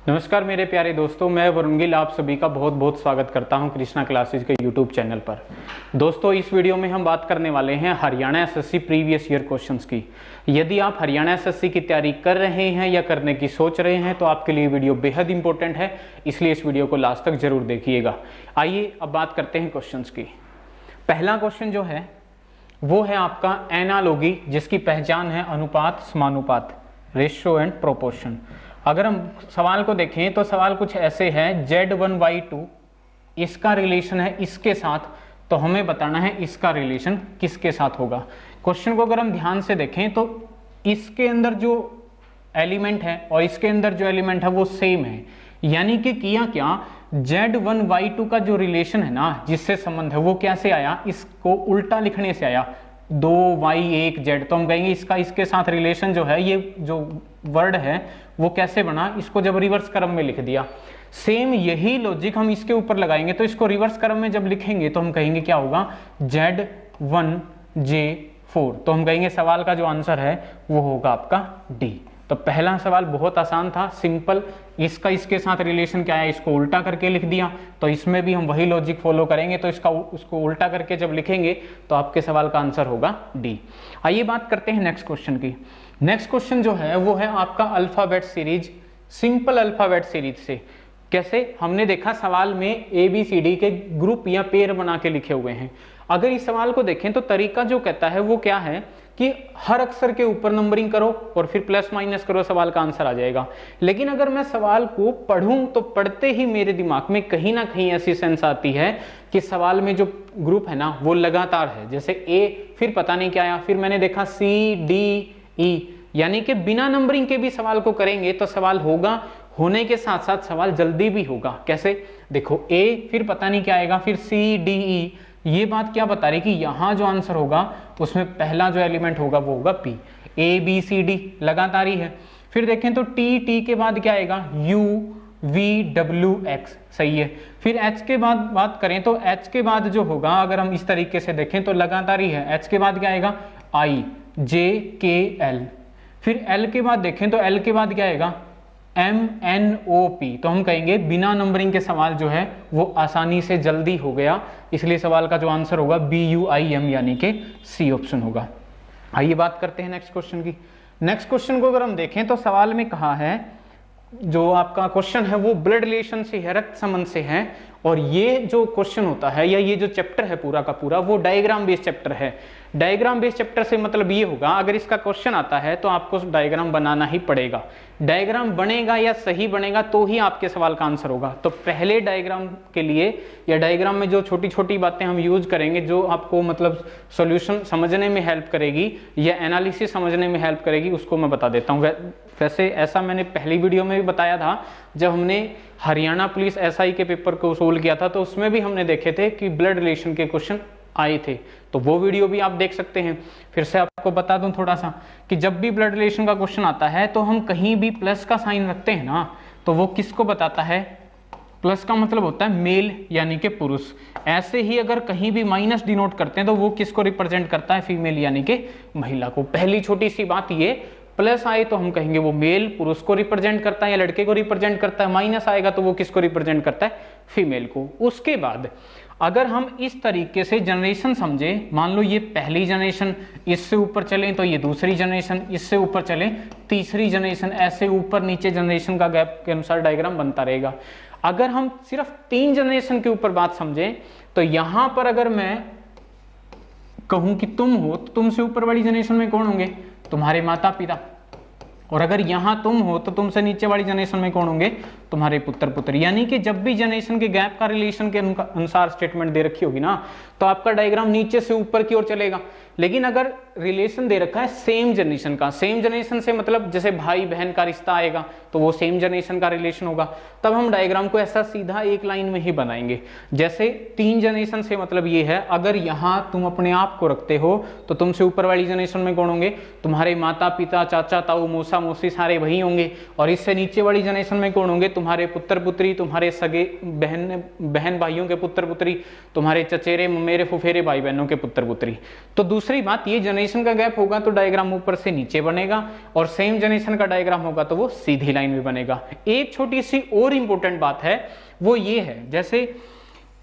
नमस्कार मेरे प्यारे दोस्तों, मैं वरुण गिल आप सभी का बहुत बहुत स्वागत करता हूं कृष्णा क्लासेस के यूट्यूब चैनल पर। दोस्तों, इस वीडियो में हम बात करने वाले हैं Haryana SSC previous year questions की। यदि आप हरियाणा एसएससी की तैयारी कर रहे हैं या करने की सोच रहे हैं तो आपके लिए वीडियो बेहद इंपॉर्टेंट है, इसलिए इस वीडियो को लास्ट तक जरूर देखिएगा। आइए अब बात करते हैं क्वेश्चन की। पहला क्वेश्चन जो है वो है आपका एनालॉजी, जिसकी पहचान है अनुपात समानुपात, रेशियो एंड प्रोपोर्शन। अगर हम सवाल को देखें तो सवाल कुछ ऐसे है, Z1Y2 इसका रिलेशन है इसके साथ, तो हमें बताना है इसका रिलेशन किसके साथ होगा। क्वेश्चन को अगर हम ध्यान से देखें तो इसके अंदर जो एलिमेंट है और इसके अंदर जो एलिमेंट है वो सेम है, यानी कि किया क्या, Z1Y2 का जो रिलेशन है ना, जिससे संबंध है, वो कैसे आया, इसको उल्टा लिखने से आया, 2Y1Z। तो हम कहेंगे इसका इसके साथ रिलेशन जो है, ये जो वर्ड है वो कैसे बना, इसको जब रिवर्स क्रम में लिख दिया। सेम यही लॉजिक हम इसके ऊपर लगाएंगे, तो इसको रिवर्स क्रम में जब लिखेंगे तो हम कहेंगे क्या होगा, Z1J4। तो हम कहेंगे सवाल का जो आंसर है वो होगा आपका डी। तो पहला सवाल बहुत आसान था, सिंपल, इसका इसके साथ रिलेशन क्या है, इसको उल्टा करके लिख दिया। तो इसमें भी हम वही लॉजिक फॉलो करेंगे, तो उसको उल्टा करके जब लिखेंगे तो आपके सवाल का आंसर होगा डी। आइए बात करते हैं नेक्स्ट क्वेश्चन की। नेक्स्ट क्वेश्चन जो है वो है आपका alphabet series, simple alphabet series से। कैसे, हमने देखा सवाल में ABCD के ग्रुप या पेयर बना के लिखे हुए हैं। अगर इस सवाल को देखें तो तरीका जो कहता है वो क्या है कि हर अक्षर के ऊपर नंबरिंग करो और फिर प्लस माइनस करो, सवाल का आंसर आ जाएगा। लेकिन अगर मैं सवाल को पढ़ूं तो पढ़ते ही मेरे दिमाग में कहीं ना कहीं ऐसी सेंस आती है कि सवाल में जो ग्रुप है ना वो लगातार है, जैसे A फिर पता नहीं क्या आया, फिर मैंने देखा C D E, यानी कि बिना नंबरिंग के भी सवाल को करेंगे तो सवाल होगा, होने के साथ साथ सवाल जल्दी भी होगा। कैसे, देखो A फिर पता नहीं क्या आएगा, फिर C D E, ये बात क्या बता रही कि यहां जो आंसर होगा उसमें पहला जो एलिमेंट होगा वो होगा P। A B C D लगातार ही है। फिर देखें तो T के बाद क्या आएगा, U V W X, सही है। फिर H के बाद बात करें तो H के बाद जो होगा, अगर हम इस तरीके से देखें तो लगातार ही है। H के बाद क्या आएगा, I J K L। फिर L के बाद देखें तो L के बाद क्या आएगा, M N O P। तो हम कहेंगे बिना नंबरिंग के सवाल जो है वो आसानी से जल्दी हो गया, इसलिए सवाल का जो आंसर होगा BUIM, यानी कि C ऑप्शन होगा। आइए बात करते हैं नेक्स्ट क्वेश्चन की। नेक्स्ट क्वेश्चन को अगर हम देखें तो सवाल में कहा है, जो आपका क्वेश्चन है वो ब्लड रिलेशन से है, रक्त संबंध से है। और ये जो क्वेश्चन होता है या ये जो चैप्टर है पूरा का पूरा वो डायग्राम बेस्ड चैप्टर है। डायग्राम बेस्ड चैप्टर से मतलब ये होगा, अगर इसका क्वेश्चन आता है तो आपको डायग्राम बनाना ही पड़ेगा। डायग्राम बनेगा या सही बनेगा तो ही आपके सवाल का आंसर होगा। तो पहले डायग्राम के लिए या डायग्राम में जो छोटी छोटी बातें हम यूज करेंगे, जो आपको मतलब सॉल्यूशन समझने में हेल्प करेगी या एनालिसिस समझने में हेल्प करेगी, उसको मैं बता देता हूँ। वैसे ऐसा मैंने पहली वीडियो में भी बताया था, जब हमने हरियाणा पुलिस SI के पेपर को सोल्व किया था, तो उसमें भी हमने देखे थे कि ब्लड रिलेशन के क्वेश्चन आए थे, तो वो वीडियो भी आप देख सकते हैं। फिर से आपको बता दूं थोड़ा सा कि जब भी ब्लड रिलेशन का क्वेश्चन आता है तो हम कहीं भी प्लस का साइन रखते हैं ना, तो वो किसको बताता है, प्लस का मतलब होता है मेल यानी कि पुरुष। ऐसे ही अगर कहीं भी माइनस डिनोट करते हैं तो वो किसको रिप्रेजेंट करता है, फीमेल यानी कि महिला को। पहली छोटी सी बात ये, प्लस आए तो हम कहेंगे वो मेल पुरुष को रिप्रेजेंट करता है या लड़के को रिप्रेजेंट करता है, माइनस आएगा तो वो किसको रिप्रेजेंट करता है, फीमेल को। उसके बाद अगर हम इस तरीके से जनरेशन समझे, मान लो ये पहली जनरेशन, इससे ऊपर चले तो ये दूसरी जनरेशन, इससे ऊपर चले तीसरी जनरेशन, ऐसे ऊपर नीचे जनरेशन का गैप के अनुसार डायग्राम बनता रहेगा। अगर हम सिर्फ 3 जनरेशन के ऊपर बात समझे तो यहां पर अगर मैं कहूं कि तुम हो तो तुमसे ऊपर वाली जनरेशन में कौन होंगे, तुम्हारे माता पिता। और अगर यहां तुम हो तो तुमसे नीचे वाली जनरेशन में कौन होंगे, तुम्हारे पुत्र पुत्री। यानी कि जब भी जनरेशन के गैप का रिलेशन के अनुसार स्टेटमेंट दे रखी होगी ना, तो आपका डायग्राम नीचे से ऊपर की ओर चलेगा। लेकिन अगर रिलेशन दे रखा है सेम जनरेशन का, सेम जनरेशन से मतलब जैसे भाई बहन का रिश्ता आएगा तो वो सेम जनरेशन का रिलेशन होगा, तब हम डायग्राम को ऐसा सीधा एक लाइन में ही बनाएंगे। जैसे 3 जनरेशन से मतलब ये है, अगर यहां तुम अपने आप को रखते हो तो तुमसे ऊपर वाली जनरेशन में कौन होंगे, तुम्हारे माता पिता, चाचा ताऊ, मौसा मौसी, सारे वही होंगे। और इससे नीचे वाली जनरेशन में कौन होंगे, तुम्हारे पुत्र पुत्री, तुम्हारे सगे बहन भाइयों के पुत्र पुत्री, तुम्हारे चचेरे ममेरे फुफेरे भाई बहनों के पुत्र पुत्री। तो दूसरी बात, ये जनरेशन जनरेशन का गैप होगा तो डायग्राम ऊपर से नीचे बनेगा, और सेम जनरेशन का डायग्राम होगा तो वो सीधी लाइन में बनेगा। एक छोटी सी और इंपॉर्टेंट बात है वो ये है, जैसे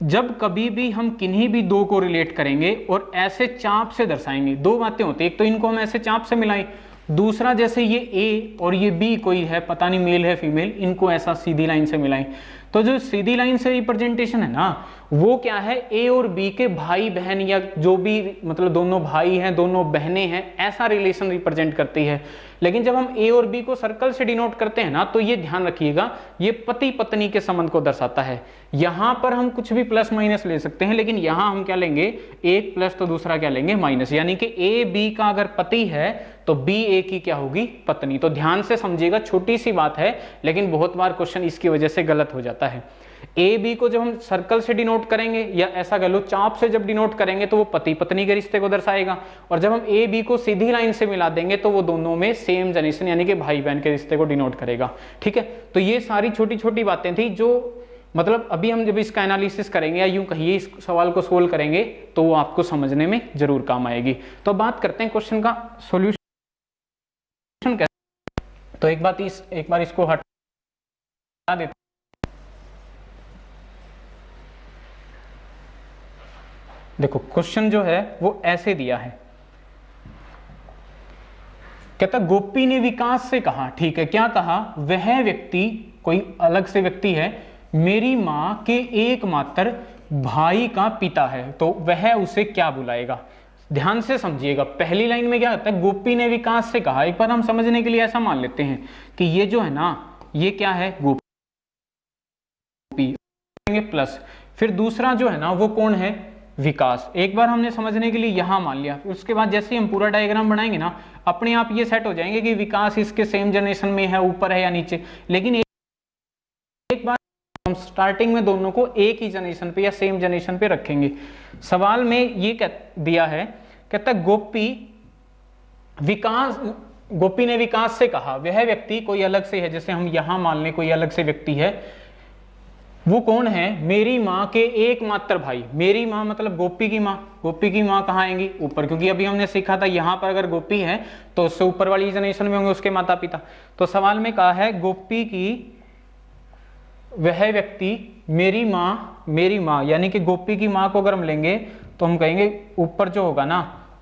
जब कभी भी हम किन्हीं भी दो को रिलेट करेंगे और ऐसे चाप से दर्शाएंगे, दो बातें होती है, एक तो इनको हम ऐसे चाप से मिलाएं, दूसरा जैसे ये ए और ये बी कोई है, पता नहीं मेल है फीमेल, इनको ऐसा सीधी लाइन से मिलाएं, तो जो सीधी लाइन से रिप्रेजेंटेशन है ना वो क्या है, ए और बी के भाई बहन या जो भी मतलब दोनों भाई हैं दोनों बहनें हैं ऐसा रिलेशन रिप्रेजेंट करती है। लेकिन जब हम ए और बी को सर्कल से डिनोट करते हैं ना तो ये ध्यान रखिएगा ये पति पत्नी के संबंध को दर्शाता है। यहां पर हम कुछ भी प्लस माइनस ले सकते हैं, लेकिन यहां हम क्या लेंगे, एक प्लस तो दूसरा क्या लेंगे माइनस, यानी कि ए बी का अगर पति है तो बी ए की क्या होगी, पत्नी। तो ध्यान से समझिएगा, छोटी सी बात है लेकिन बहुत बार क्वेश्चन इसकी वजह से गलत हो जाता है। ए बी को जब हम सर्कल से डिनोट करेंगे या ऐसा कह लो चाप से जब डिनोट करेंगे तो वो पति पत्नी के रिश्ते को दर्शाएगा, और जब हम ए बी को सीधी लाइन से मिला देंगे तो वो दोनों में सेम जनरेशन यानी कि भाई बहन के रिश्ते को डिनोट करेगा। ठीक है, तो ये सारी छोटी छोटी बातें थी जो मतलब अभी हम जब इसका एनालिसिस करेंगे या यूं कहिए इस सवाल को सोल्व करेंगे तो वो आपको समझने में जरूर काम आएगी। तो बात करते हैं क्वेश्चन का सोल्यूशन कैसे। तो एक बार इसको हटा देते। देखो क्वेश्चन जो है वो ऐसे दिया है, कहता गोपी ने विकास से कहा, ठीक है, क्या कहा, वह व्यक्ति कोई अलग से व्यक्ति है, मेरी मां के एकमात्र भाई का पिता है, तो वह उसे क्या बुलाएगा। ध्यान से समझिएगा, पहली लाइन में क्या होता है, गोपी ने विकास से कहा। एक बार हम समझने के लिए ऐसा मान लेते हैं कि ये जो है ना ये क्या है, गोपी प्लस फिर दूसरा जो है ना वो कौन है, विकास। एक बार हमने समझने के लिए यहां मान लिया, उसके बाद जैसे हम पूरा डायग्राम बनाएंगे ना अपने आप ये सेट हो जाएंगे कि विकास इसके सेम जनरेशन में है, ऊपर है या नीचे। लेकिन एक बार हम स्टार्टिंग में दोनों को एक ही जनरेशन पे या सेम जनरेशन पे रखेंगे। सवाल में ये दिया है, कहता गोपी ने विकास से कहा, वह व्यक्ति कोई अलग से है, जैसे हम यहां मान लें कोई अलग से व्यक्ति है, वो कौन है, मेरी माँ के एकमात्र भाई। मेरी माँ मतलब गोपी की माँ, गोपी की माँ कहाँ आएंगी, ऊपर, क्योंकि अभी हमने सीखा था यहाँ पर अगर गोपी है तो उससे ऊपर वाली जनरेशन में होंगे उसके माता पिता। तो सवाल में कहा है गोपी की वह व्यक्ति मेरी माँ यानी कि गोपी की माँ को अगर हम लेंगे तो हम कहेंगे ऊपर जो होगा ना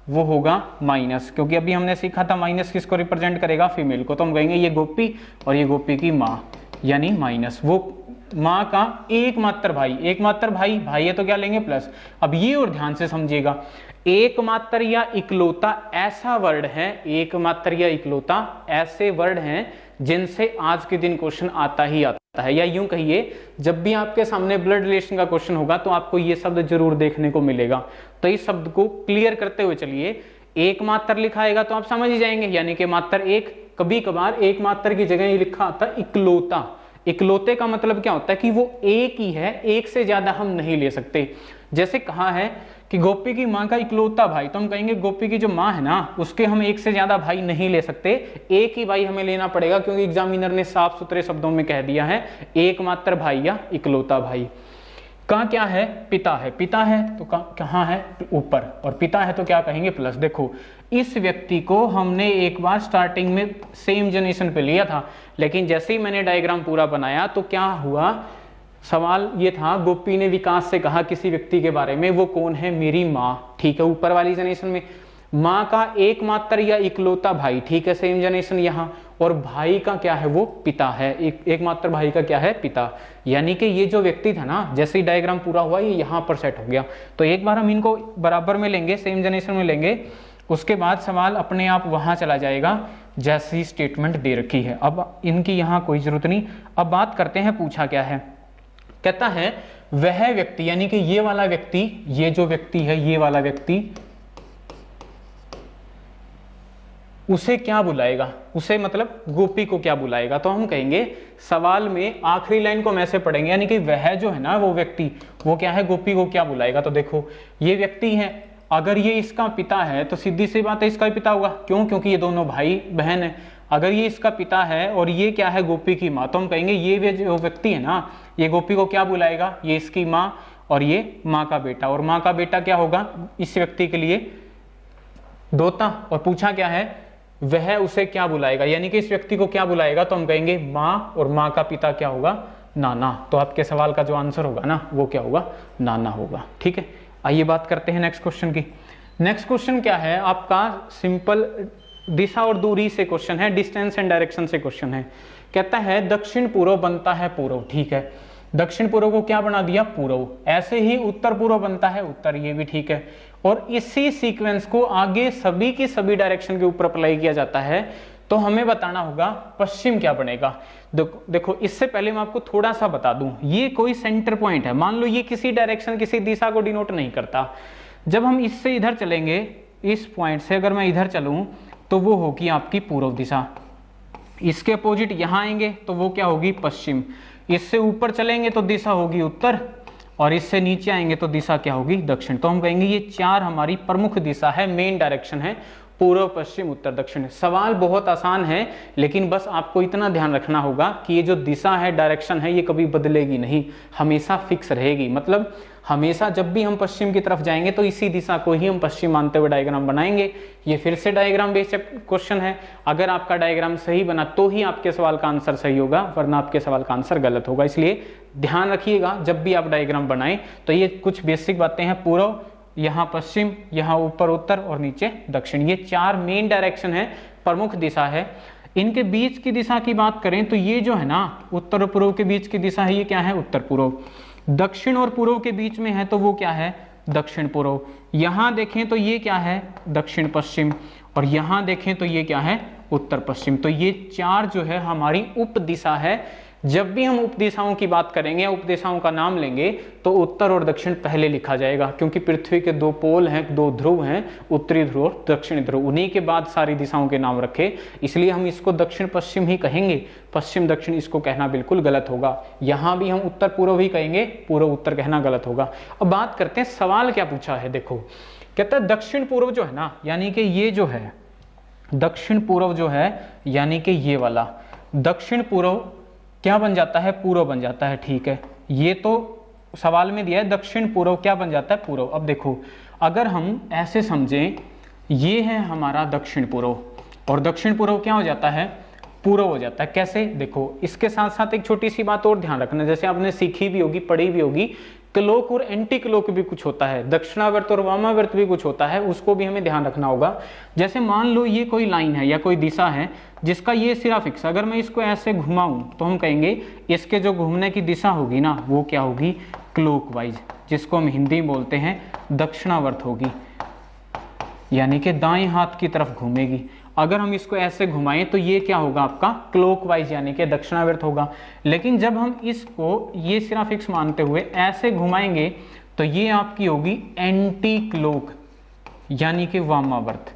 वो होगा माइनस, क्योंकि अभी हमने सीखा था माइनस किसको रिप्रेजेंट करेगा, फीमेल को। तो हम कहेंगे ये गोपी और ये गोपी की माँ यानी माइनस, वो माँ का एकमात्र भाई, एकमात्र भाई है तो क्या लेंगे प्लस। अब ये और ध्यान से समझिएगा, एकमात्र या इकलौता ऐसा वर्ड है, एकमात्र या इकलौता ऐसे वर्ड हैं जिनसे आज के दिन क्वेश्चन आता ही आता है, या यूं कहिए जब भी आपके सामने ब्लड रिलेशन का क्वेश्चन होगा तो आपको ये शब्द जरूर देखने को मिलेगा। तो इस शब्द को क्लियर करते हुए चलिए, एकमात्र लिखाएगा तो आप समझ ही जाएंगे यानी कि मात्र एक, कभी कभार एकमात्र की जगह ये लिखा आता है इकलौता। इकलौते का मतलब क्या होता है कि वो एक ही है, एक से ज्यादा हम नहीं ले सकते। जैसे कहा है कि गोपी की माँ का इकलौता भाई, तो हम कहेंगे गोपी की जो माँ है ना उसके हम एक से ज्यादा भाई नहीं ले सकते, एक ही भाई हमें लेना पड़ेगा, क्योंकि एग्जामिनर ने साफ सुथरे शब्दों में कह दिया है एकमात्र भाई या इकलौता भाई। का क्या है, पिता है, पिता है तो कहाँ है, ऊपर, और पिता है तो क्या कहेंगे प्लस। देखो इस व्यक्ति को हमने एक बार स्टार्टिंग में सेम जनरेशन पे लिया था, लेकिन जैसे ही मैंने डायग्राम पूरा बनाया तो क्या हुआ, सवाल ये था गोपी ने विकास से कहा किसी व्यक्ति के बारे में, वो कौन है, मेरी माँ, ठीक है, ऊपर वाली जनरेशन में। माँ का एकमात्र या इकलौता भाई, ठीक है, सेम जनरेशन यहाँ, और भाई का क्या है, वो पिता है, एकमात्र भाई का क्या है, पिता। यानी कि ये जो व्यक्ति था ना जैसे ही डायग्राम पूरा हुआ ये यहाँ पर सेट हो गया। तो एक बार हम इनको बराबर में लेंगे, सेम जनरेशन में लेंगे, उसके बाद सवाल अपने आप वहां चला जाएगा जैसी स्टेटमेंट दे रखी है। अब इनकी यहाँ कोई जरूरत नहीं। अब बात करते हैं पूछा क्या है, कहता है वह व्यक्ति यानी कि ये वाला व्यक्ति, ये जो व्यक्ति है ये वाला व्यक्ति उसे क्या बुलाएगा, उसे मतलब गोपी को क्या बुलाएगा। तो हम कहेंगे सवाल में आखिरी लाइन को हम ऐसे पढ़ेंगे, यानी कि वह जो है ना वो व्यक्ति वो क्या है, गोपी को क्या बुलाएगा। तो देखो ये व्यक्ति है, अगर ये इसका पिता है तो सीधी सी बात है इसका ही पिता होगा, क्यों, क्योंकि ये दोनों भाई बहन है। अगर ये इसका पिता है और ये क्या है, गोपी की माँ, तो हम कहेंगे ये जो व्यक्ति है ना ये गोपी को क्या बुलाएगा, ये इसकी माँ और ये माँ का बेटा, और माँ का बेटा क्या होगा इस व्यक्ति के लिए दोता, और पूछा क्या है, वह उसे क्या बुलाएगा, यानी कि इस व्यक्ति को क्या बुलाएगा, तो हम कहेंगे माँ, और माँ का पिता क्या होगा, नाना। तो आपके सवाल का जो आंसर होगा ना वो क्या होगा, नाना होगा। ठीक है, आइए बात करते हैं नेक्स्ट क्वेश्चन की। नेक्स्ट क्वेश्चन क्या है आपका, सिंपल दिशा और दूरी से क्वेश्चन है, डिस्टेंस एंड डायरेक्शन से क्वेश्चन है। कहता है दक्षिण पूर्व बनता है पूर्व, ठीक है, दक्षिण पूर्व को क्या बना दिया, पूर्व। ऐसे ही उत्तर पूर्व बनता है उत्तर, ये भी ठीक है। और इसी सीक्वेंस को आगे सभी की सभी डायरेक्शन के ऊपर अप्लाई किया जाता है, तो हमें बताना होगा पश्चिम क्या बनेगा। देखो इससे पहले मैं आपको थोड़ा सा बता दूं, ये कोई सेंटर पॉइंट है, मान लो ये किसी डायरेक्शन किसी दिशा को डिनोट नहीं करता। जब हम इससे इधर चलेंगे, इस पॉइंट से अगर मैं इधर चलूं तो वो होगी आपकी पूर्व दिशा, इसके अपोजिट यहां आएंगे तो वो क्या होगी, पश्चिम। इससे ऊपर चलेंगे तो दिशा होगी उत्तर, और इससे नीचे आएंगे तो दिशा क्या होगी, दक्षिण। तो हम कहेंगे ये चार हमारी प्रमुख दिशा है, मेन डायरेक्शन है, पूर्व पश्चिम उत्तर दक्षिण। सवाल बहुत आसान है, लेकिन बस आपको इतना ध्यान रखना होगा कि ये जो दिशा है, डायरेक्शन है, ये कभी बदलेगी नहीं, हमेशा फिक्स रहेगी। मतलब हमेशा जब भी हम पश्चिम की तरफ जाएंगे तो इसी दिशा को ही हम पश्चिम मानते हुए डायग्राम बनाएंगे। ये फिर से डायग्राम बेस्ड क्वेश्चन है, अगर आपका डायग्राम सही बना तो ही आपके सवाल का आंसर सही होगा, वरना आपके सवाल का आंसर गलत होगा। इसलिए ध्यान रखिएगा जब भी आप डायग्राम बनाएं तो ये कुछ बेसिक बातें हैं, पूर्व, यहाँ पश्चिम, यहाँ ऊपर उत्तर और नीचे दक्षिण, ये चार मेन डायरेक्शन है, प्रमुख दिशा है। इनके बीच की दिशा की बात करें तो ये जो है ना, उत्तर और पूर्व के बीच की दिशा है, ये क्या है, उत्तर पूर्व। दक्षिण और पूर्व के बीच में है तो वो क्या है, दक्षिण पूर्व। यहां देखें तो ये क्या है, दक्षिण पश्चिम, और यहां देखें तो ये क्या है, उत्तर पश्चिम। तो ये चार जो है हमारी उप दिशा है। जब भी हम उपदिशाओं की बात करेंगे या उपदिशाओं का नाम लेंगे तो उत्तर और दक्षिण पहले लिखा जाएगा, क्योंकि पृथ्वी के दो पोल हैं, दो ध्रुव हैं, उत्तरी ध्रुव और दक्षिणी ध्रुव, उन्हीं के बाद सारी दिशाओं के नाम रखे, इसलिए हम इसको दक्षिण पश्चिम ही कहेंगे। पश्चिम दक्षिण इसको कहना बिल्कुल गलत होगा। यहां भी हम उत्तर पूर्व ही कहेंगे, पूर्व उत्तर कहना गलत होगा। अब बात करते हैं सवाल क्या पूछा है। देखो कहता है दक्षिण पूर्व जो है ना, यानी कि ये जो है दक्षिण पूर्व जो है, यानी कि ये वाला दक्षिण पूर्व क्या बन जाता है, पूर्व बन जाता है। ठीक है, ये तो सवाल में दिया है दक्षिण पूर्व क्या बन जाता है, पूर्व। अब देखो अगर हम ऐसे समझें, ये है हमारा दक्षिण पूर्व, और दक्षिण पूर्व क्या हो जाता है, पूर्व हो जाता है। कैसे, देखो इसके साथ साथ एक छोटी सी बात और ध्यान रखना, जैसे आपने सीखी भी होगी, पढ़ी भी होगी, क्लोक और एंटी क्लोक भी कुछ होता है, दक्षिणावर्त और वामावर्त भी कुछ होता है, उसको भी हमें ध्यान रखना होगा। जैसे मान लो ये कोई लाइन है या कोई दिशा है जिसका ये सिरा फिक्स, अगर मैं इसको ऐसे घुमाऊं तो हम कहेंगे इसके जो घूमने की दिशा होगी ना वो क्या होगी, क्लोकवाइज, जिसको हम हिंदी में बोलते हैं दक्षिणावर्त होगी, यानी कि दाएं हाथ की तरफ घूमेगी। अगर हम इसको ऐसे घुमाएं तो ये क्या होगा आपका, क्लॉकवाइज, यानी कि दक्षिणावर्त होगा। लेकिन जब हम इसको ये सिरा फिक्स मानते हुए ऐसे घुमाएंगे तो ये आपकी होगी एंटी क्लॉक, यानी कि वामावर्त।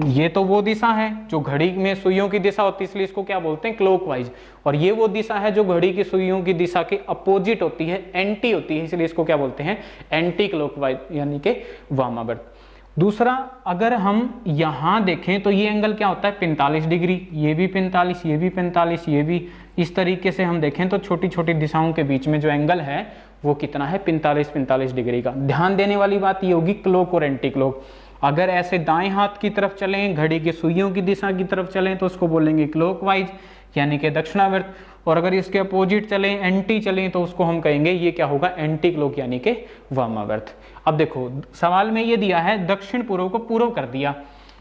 ये तो वो दिशा है जो घड़ी में सुइयों की दिशा होती है, इसलिए इसको क्या बोलते हैं, क्लॉकवाइज। और ये वो दिशा है जो घड़ी की सुइयों की दिशा के अपोजिट होती है, एंटी होती है, इसलिए इसको क्या बोलते हैं, एंटी क्लॉकवाइज, यानी कि वामावर्त। दूसरा, अगर हम यहां देखें तो ये एंगल क्या होता है, 45 डिग्री, ये भी 45, ये भी 45, ये भी। इस तरीके से हम देखें तो छोटी छोटी दिशाओं के बीच में जो एंगल है वो कितना है, 45 डिग्री का। ध्यान देने वाली बात ये होगी क्लॉक और एंटी क्लॉक। अगर ऐसे दाएं हाथ की तरफ चलें, घड़ी की सुइयों की दिशा की तरफ चलें तो उसको बोलेंगे क्लॉकवाइज, यानी कि दक्षिणावर्त। और अगर इसके अपोजिट चलें, एंटी चलें, तो उसको हम कहेंगे ये क्या होगा, एंटी क्लॉक, यानी कि वामावर्त। अब देखो सवाल में ये दिया है दक्षिण पूर्व को पूर्व कर दिया,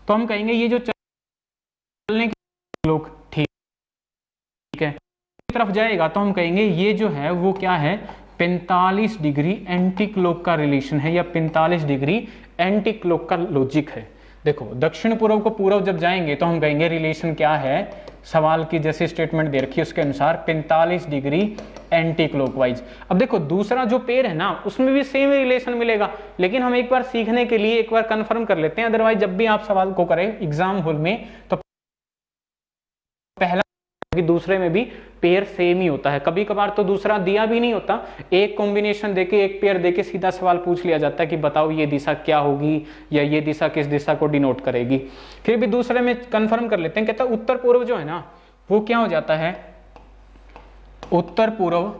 तो हम कहेंगे ये जो चलने की क्लॉक, ठीक है, तरफ जाएगा तो हम कहेंगे ये जो है वो क्या है, 45 डिग्री एंटी क्लॉक का रिलेशन है, या 45 डिग्री एंटी क्लॉक का लॉजिक है। देखो दक्षिण पूर्व को पूर्व जब जाएंगे तो हम कहेंगे रिलेशन क्या है, सवाल की जैसे स्टेटमेंट दे रखी है उसके अनुसार 45 डिग्री एंटी क्लॉकवाइज। अब देखो दूसरा जो पेयर है ना उसमें भी सेम रिलेशन मिलेगा, लेकिन हम एक बार सीखने के लिए एक बार कंफर्म कर लेते हैं, अदरवाइज जब भी आप सवाल को करें एग्जाम हॉल में तो पहला दूसरे में भी पेयर सेम ही होता है। कभी कभार तो दूसरा दिया भी नहीं होता, एक कॉम्बिनेशन देके, एक पेयर देके सीधा सवाल पूछ लिया जाता है कि बताओ ये दिशा क्या होगी, या ये दिशा किस दिशा को डिनोट करेगी। फिर भी दूसरे में कंफर्म कर लेते हैं, कहता है उत्तर पूर्व जो है ना वो क्या हो जाता है, उत्तर पूर्व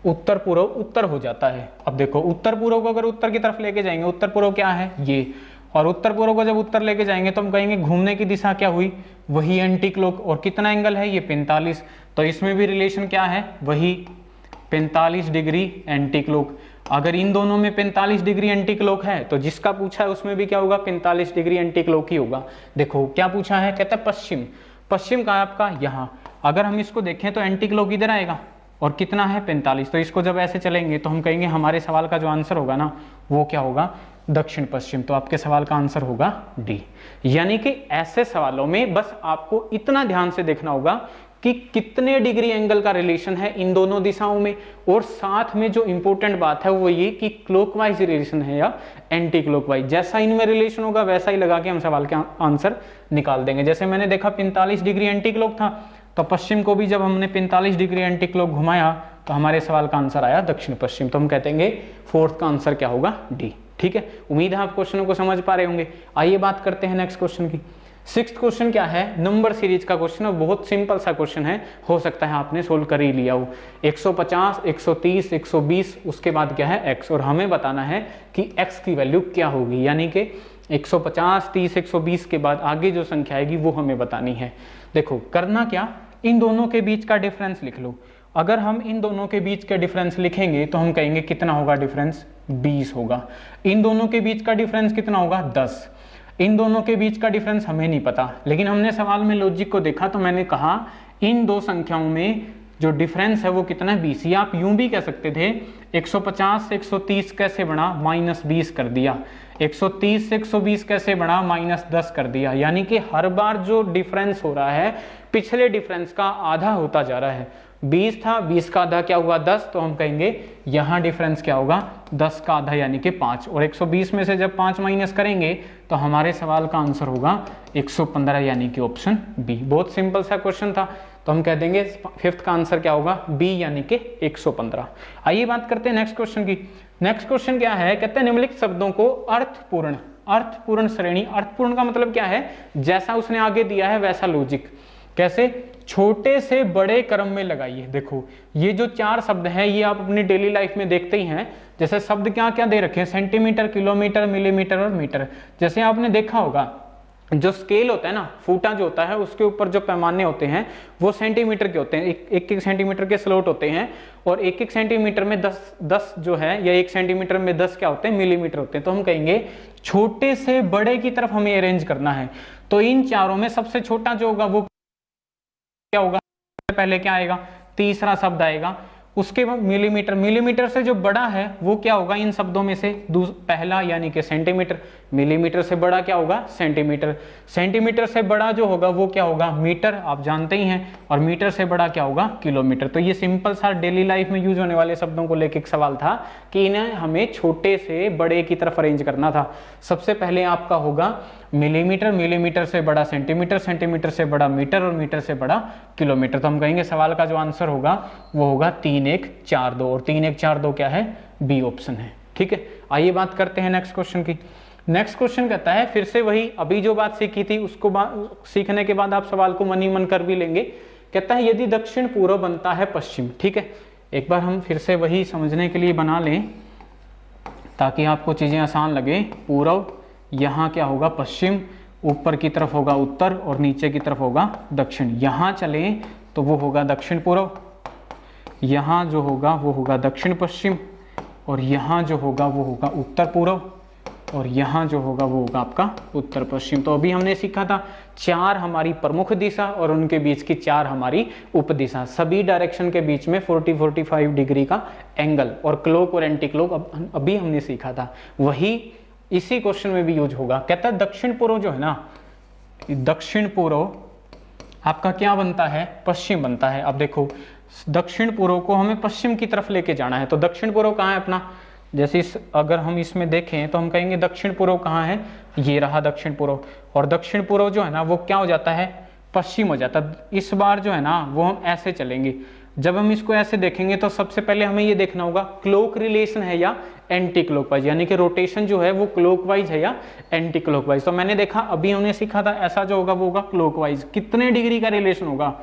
उत्तर पूर्व उत्तर हो जाता है। अब देखो उत्तर पूर्व को अगर उत्तर की तरफ लेके जाएंगे, उत्तर पूर्व क्या है ये, और उत्तर पूर्व को जब उत्तर लेके जाएंगे तो हम कहेंगे घूमने की दिशा क्या हुई, वही एंटी क्लॉक। और कितना एंगल है ये 45, तो इसमें भी रिलेशन क्या है, वही 45 डिग्री एंटी क्लॉक। अगर इन दोनों में 45 डिग्री एंटी क्लॉक है तो जिसका पूछा है उसमें भी क्या होगा, 45 डिग्री एंटी क्लॉक ही होगा। देखो क्या पूछा है, कहता है पश्चिम, पश्चिम का आपका यहाँ, अगर हम इसको देखें तो एंटी क्लॉक इधर आएगा और कितना है 45, तो इसको जब ऐसे चलेंगे तो हम कहेंगे हमारे सवाल का जो आंसर होगा ना वो क्या होगा, दक्षिण पश्चिम। तो आपके सवाल का आंसर होगा डी। यानी कि ऐसे सवालों में बस आपको इतना ध्यान से देखना होगा कि कितने डिग्री एंगल का रिलेशन है इन दोनों दिशाओं में, और साथ में जो इंपॉर्टेंट बात है वो ये कि क्लॉकवाइज रिलेशन है या एंटी क्लॉकवाइज। जैसा इनमें रिलेशन होगा वैसा ही लगा के हम सवाल के आंसर निकाल देंगे। जैसे मैंने देखा 45 डिग्री एंटी क्लॉक था, तो पश्चिम को भी जब हमने 45 डिग्री एंटी क्लॉक घुमाया तो हमारे सवाल का आंसर आया दक्षिण पश्चिम। तो हम कहते हैं फोर्थ का आंसर क्या होगा, डी। ठीक है, उम्मीद है आप क्वेश्चनों को समझ पा रहे होंगे। आइए बात करते हैं नेक्स्ट क्वेश्चन की। सिक्स्थ क्वेश्चन क्या है, नंबर सीरीज का क्वेश्चन है, बहुत सिंपल सा क्वेश्चन है, हो सकता है आपने सोल्व कर ही लिया हो। 150, 130, 120, उसके बाद क्या है x, और हमें बताना है कि x की वैल्यू क्या होगी। यानी कि 150, 30, 120 के बाद आगे जो संख्या आएगी वो हमें बतानी है। देखो करना क्या, इन दोनों के बीच का डिफरेंस लिख लो। अगर हम इन दोनों के बीच का डिफरेंस लिखेंगे तो हम कहेंगे कितना होगा डिफरेंस, 20 होगा। इन दोनों के बीच का डिफरेंस कितना होगा, 10। इन दोनों के बीच का डिफरेंस हमें नहीं पता, लेकिन हमने सवाल में लॉजिक को देखा तो मैंने कहा इन दो संख्याओं में जो डिफरेंस है वो कितना है, 20। या आप यूं भी कह सकते थे 150 से 130 कैसे बढ़ा, -20 कर दिया। 130 से 120 कैसे बढ़ा, -10 कर दिया। यानी कि हर बार जो डिफरेंस हो रहा है पिछले डिफरेंस का आधा होता जा रहा है। 20 था, 20 का आधा क्या हुआ, 10। तो हम कहेंगे यहाँ डिफरेंस क्या होगा, 10 का आधा यानी कि 5। और 120 में से जब 5 माइनस करेंगे तो हमारे सवाल का आंसर होगा 115 यानी कि ऑप्शन बी। बहुत सिंपल सा क्वेश्चन था, तो हम कह देंगे फिफ्थ का आंसर क्या होगा, बी यानी कि 115। आइए बात करते हैं नेक्स्ट क्वेश्चन की। नेक्स्ट क्वेश्चन क्या है, कहते हैं निम्नलिखित शब्दों को अर्थपूर्ण श्रेणी, अर्थपूर्ण का मतलब क्या है, जैसा उसने आगे दिया है वैसा लॉजिक। कैसे, छोटे से बड़े क्रम में लगाइए। देखो ये जो 4 शब्द हैं ये आप अपनी डेली लाइफ में देखते ही हैं। जैसे शब्द क्या क्या दे रखे हैं, सेंटीमीटर, किलोमीटर, मिलीमीटर और मीटर। जैसे आपने देखा होगा जो स्केल होता है ना, फूटा जो होता है उसके ऊपर जो पैमाने होते हैं वो सेंटीमीटर के होते हैं, एक सेंटीमीटर के स्लॉट होते हैं, और एक सेंटीमीटर में 10 जो है, या 1 सेंटीमीटर में 10 क्या होते हैं, मिलीमीटर होते हैं। तो हम कहेंगे छोटे से बड़े की तरफ हमें अरेंज करना है। तो इन चारों में सबसे छोटा जो होगा वो क्या होगा, पहले क्या आएगा, तीसरा शब्द आएगा। उसके बाद मिलीमीटर, मिलीमीटर से जो बड़ा है वो क्या होगा इन शब्दों में से, पहला यानी कि सेंटीमीटर। मिलीमीटर से बड़ा क्या होगा, सेंटीमीटर। सेंटीमीटर से बड़ा जो होगा वो क्या होगा, मीटर, आप जानते ही हैं। और मीटर से बड़ा क्या होगा, किलोमीटर। तो ये सिंपल सा डेली लाइफ में यूज होने वाले शब्दों को लेकर एक सवाल था कि इन्हें हमें छोटे से बड़े की तरफ अरेंज करना था। सबसे पहले आपका होगा मिलीमीटर, मिलीमीटर से बड़ा सेंटीमीटर, सेंटीमीटर से बड़ा मीटर, और मीटर से बड़ा किलोमीटर। तो हम कहेंगे सवाल का जो आंसर होगा वो होगा 3, 1, 4, 2, और 3, 1, 4, 2 क्या है, बी ऑप्शन है। ठीक है, आइए बात करते हैं नेक्स्ट क्वेश्चन की। नेक्स्ट क्वेश्चन कहता है, फिर से वही अभी जो बात सीखी थी उसको सीखने के बाद आप सवाल को मन ही मन कर भी लेंगे। कहता है यदि दक्षिण पूर्व बनता है पश्चिम। ठीक है, एक बार हम फिर से वही समझने के लिए बना लें ताकि आपको चीजें आसान लगे। पूर्व, यहाँ क्या होगा पश्चिम, ऊपर की तरफ होगा उत्तर और नीचे की तरफ होगा दक्षिण। यहाँ चले तो वो होगा दक्षिण पूर्व, यहाँ जो होगा वो होगा दक्षिण पश्चिम, और यहाँ जो होगा वो होगा उत्तर पूर्व, और यहाँ जो होगा वो होगा आपका उत्तर पश्चिम। तो अभी हमने सीखा था 4 हमारी प्रमुख दिशा और उनके बीच की 4 हमारी उप दिशा। सभी डायरेक्शन के बीच में 40-45 डिग्री का एंगल, और क्लॉक और एंटी क्लॉक अभी हमने सीखा था, वही इसी क्वेश्चन में भी यूज होगा। कहता है दक्षिण पूर्व जो है ना, दक्षिण पूर्व आपका क्या बनता है, पश्चिम बनता है। अब देखो दक्षिण पूर्व को हमें पश्चिम की तरफ लेके जाना है, तो दक्षिण पूर्व कहाँ है अपना, जैसे अगर हम इसमें देखें तो हम कहेंगे दक्षिण पूर्व कहाँ है, ये रहा दक्षिण पूर्व। और दक्षिण पूर्व जो है ना वो क्या हो जाता है, पश्चिम हो जाता है। इस बार जो है ना वो हम ऐसे चलेंगे। जब हम इसको ऐसे देखेंगे तो सबसे पहले हमें ये देखना होगा क्लॉक रिलेशन है या एंटी क्लॉकवाइज, यानी कि रोटेशन जो है वो क्लॉकवाइज है या एंटी क्लॉकवाइज। तो मैंने देखा अभी हमने सीखा था ऐसा जो होगा वो होगा क्लॉकवाइज। कितने डिग्री का रिलेशन होगा,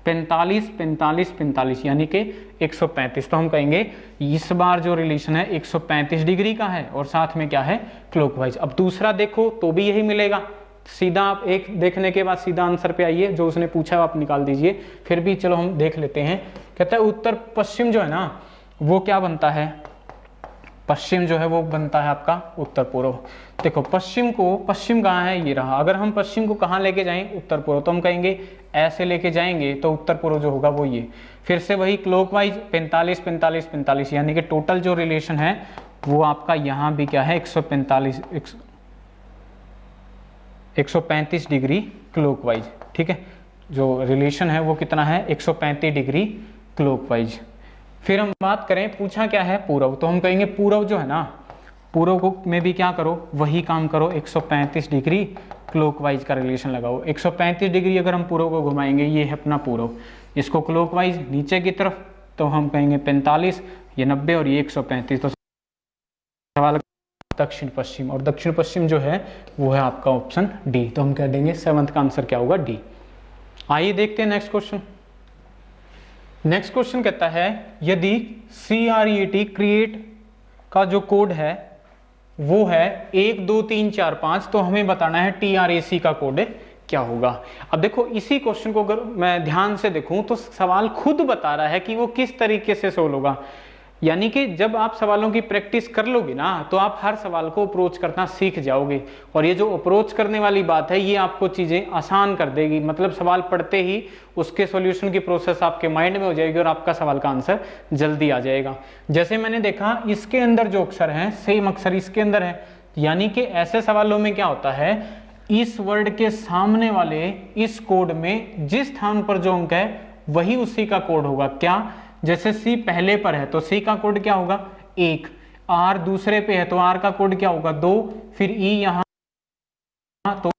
45 45 45 यानी कि 135। तो हम कहेंगे इस बार जो रिलेशन है 135 डिग्री का है और साथ में क्या है, क्लॉकवाइज। अब दूसरा देखो तो भी यही मिलेगा। सीधा आप एक देखने के बाद सीधा आंसर पे आइए, जो उसने पूछा आप निकाल दीजिए। फिर भी चलो हम देख लेते हैं। कहता है उत्तर पश्चिम जो है ना वो क्या बनता है, पश्चिम जो है वो बनता है आपका उत्तर पूर्व। देखो पश्चिम कहाँ है, ये रहा। अगर हम पश्चिम को कहाँ लेके जाएं, उत्तर पूर्व, तो हम कहेंगे ऐसे लेके जाएंगे तो उत्तर पूर्व जो होगा वो ये। फिर से वही क्लॉकवाइज 45 45 45 यानी कि टोटल जो रिलेशन है वो आपका यहाँ भी क्या है 135 डिग्री क्लॉकवाइज। ठीक है, जो रिलेशन है वो कितना है 135 डिग्री क्लॉकवाइज। फिर हम बात करें, पूछा क्या है पूर्व, तो हम कहेंगे पूर्व जो है ना, पूर्व को में भी क्या करो, वही काम करो, 135 डिग्री क्लॉकवाइज का रिलेशन लगाओ। 135 डिग्री अगर हम पूर्व को घुमाएंगे, ये है अपना पूर्व, इसको क्लॉकवाइज नीचे की तरफ तो हम कहेंगे 45, ये 90 और ये 135। तो सवाल दक्षिण पश्चिम, और दक्षिण पश्चिम जो है वो है आपका ऑप्शन डी। तो हम कह देंगे 7th का आंसर क्या होगा, डी। आइए देखते हैं नेक्स्ट क्वेश्चन। नेक्स्ट क्वेश्चन कहता है यदि CRET क्रिएट का जो कोड है वो है 1 2 3 4 5, तो हमें बताना है TRAC का कोड क्या होगा। अब देखो इसी क्वेश्चन को अगर मैं ध्यान से देखूं तो सवाल खुद बता रहा है कि वो किस तरीके से सोल्व होगा। यानी कि जब आप सवालों की प्रैक्टिस कर लोगे ना तो आप हर सवाल को अप्रोच करना सीख जाओगे, और ये जो अप्रोच करने वाली बात है ये आपको चीजें आसान कर देगी। मतलब सवाल पढ़ते ही उसके सॉल्यूशन की प्रोसेस आपके माइंड में हो जाएगी और आपका सवाल का आंसर जल्दी आ जाएगा। जैसे मैंने देखा इसके अंदर जो अक्षर है सेम अक्षर इसके अंदर है, यानी कि ऐसे सवालों में क्या होता है, इस वर्ड के सामने वाले इस कोड में जिस स्थान पर जो अंक है वही उसी का कोड होगा। क्या, जैसे C पहले पर है तो C का कोड क्या होगा 1, R दूसरे पे है तो R का कोड क्या होगा 2, फिर E यहाँ तो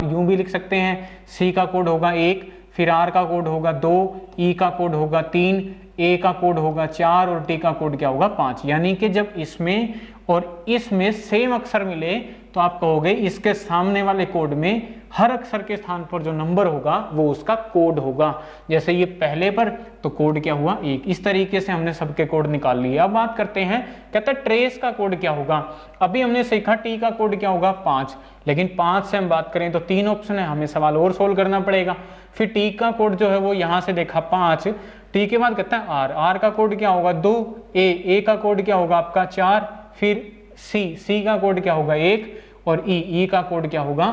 यूं भी लिख सकते हैं, C का कोड होगा 1, फिर R का कोड होगा 2, E का कोड होगा 3, A का कोड होगा 4 और T का कोड क्या होगा 5। यानी कि जब इसमें और इसमें सेम अक्षर मिले तो आप कहोगे इसके सामने वाले कोड में हर अक्षर के स्थान पर जो नंबर होगा वो उसका कोड होगा। जैसे ये पहले पर तो कोड क्या हुआ 1। इस तरीके से हमने सबके कोड निकाल लिए। अब बात करते हैं, कहता है ट्रेस का कोड क्या होगा। अभी हमने सीखा टी का कोड क्या होगा 5, लेकिन 5 से हम बात करें तो 3 ऑप्शन है, हमें सवाल और सोल्व करना पड़ेगा। फिर टी का कोड जो है वो यहाँ से देखा 5, टी के बाद कहता है आर, आर का कोड क्या होगा 2, ए का कोड क्या होगा आपका 4, फिर सी का कोड क्या होगा 1 और ई का कोड क्या होगा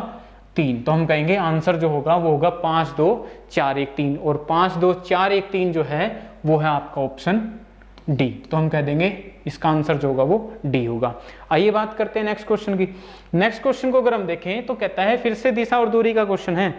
3। तो हम कहेंगे आंसर जो होगा वो होगा 5 2 4 1 3, और 5 2 4 1 3 जो है वो है आपका ऑप्शन डी। तो हम कह देंगे इसका आंसर जो होगा वो डी होगा। आइए बात करते हैं नेक्स्ट क्वेश्चन की। नेक्स्ट क्वेश्चन को अगर हम देखें तो कहता है फिर से दिशा और दूरी का क्वेश्चन है।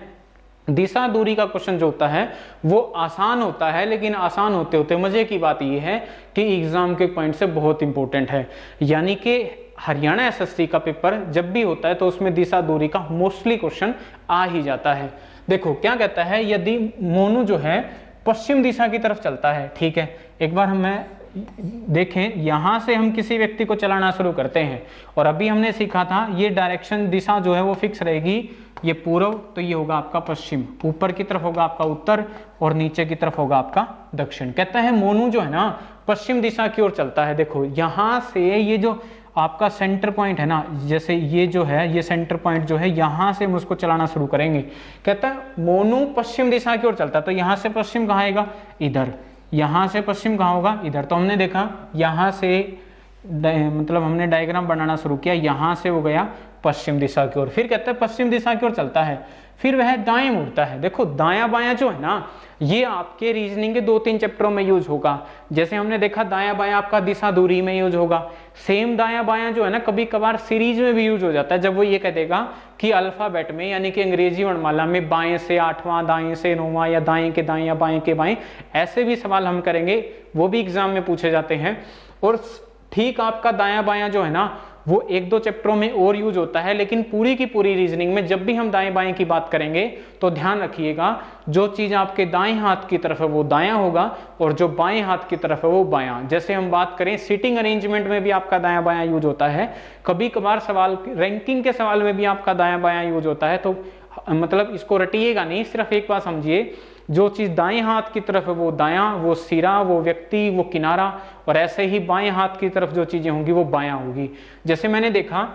दिशा दूरी का क्वेश्चन जो होता है वो आसान होता है, लेकिन आसान होते होते मजे की बात यह है कि एग्जाम के पॉइंट से बहुत इंपॉर्टेंट है। यानी कि हरियाणा एसएससी का पेपर जब भी होता है तो उसमें दिशा दूरी का मोस्टली क्वेश्चन आ ही जाता है। देखो क्या कहता है, यदि मोनू जो है पश्चिम दिशा की तरफ चलता है, ठीक है, एक बार हमें देखें, यहां से हम किसी व्यक्ति को चलाना शुरू करते हैं और अभी हमने सीखा था ये डायरेक्शन दिशा जो है वो फिक्स रहेगी, ये पूर्व तो ये होगा आपका पश्चिम, ऊपर की तरफ होगा आपका उत्तर और नीचे की तरफ होगा आपका दक्षिण। कहता है मोनू जो है ना पश्चिम दिशा की ओर चलता है। देखो यहां से ये जो आपका सेंटर पॉइंट है ना, जैसे ये जो है ये सेंटर पॉइंट जो है यहां से हम उसको चलाना शुरू करेंगे। कहता है मोनू पश्चिम दिशा की ओर चलता है, तो यहां से पश्चिम कहाँ आएगा इधर, यहां से पश्चिम कहाँ होगा इधर। तो हमने देखा यहां से मतलब हमने डायग्राम बनाना शुरू किया, यहां से वो गया पश्चिम दिशा की ओर। फिर कहता है पश्चिम दिशा की ओर चलता है, फिर वह दाएं मुड़ता है। देखो दायां बायां जो है ना ये आपके रीजनिंग के 2-3 चैप्टरों में यूज होगा। जैसे हमने देखा दायां बायां आपका दिशा दूरी में यूज होगा। सेम दायां बायां जो है ना कभी कभार सीरीज में भी यूज हो जाता है, जब वो ये कह देगा कि अल्फाबेट में यानी कि अंग्रेजी वर्णमाला में बाएं से 8वां, दाएं से 9वां, या दाएं के दाएं या बाएं के बाएं, ऐसे भी सवाल हम करेंगे, वो भी एग्जाम में पूछे जाते हैं। और ठीक आपका दायां बायां जो है ना वो 1-2 चैप्टरों में और यूज होता है, लेकिन पूरी की पूरी रीजनिंग में जब भी हम दाएं बाएं की बात करेंगे तो ध्यान रखिएगा जो चीज आपके दाएं हाथ की तरफ है वो दायां होगा और जो बाएं हाथ की तरफ है वो बायां। जैसे हम बात करें सीटिंग अरेंजमेंट में भी आपका दायां बायां यूज होता है, कभी कभार सवाल रैंकिंग के सवाल में भी आपका दायां बायां यूज होता है। तो मतलब इसको रटिएगा नहीं, सिर्फ एक बात समझिए जो चीज दाएं हाथ की तरफ है वो दायां, वो सिरा, वो व्यक्ति, वो किनारा, और ऐसे ही बाएं हाथ की तरफ जो चीजें होंगी वो बायां होगी। जैसे मैंने देखा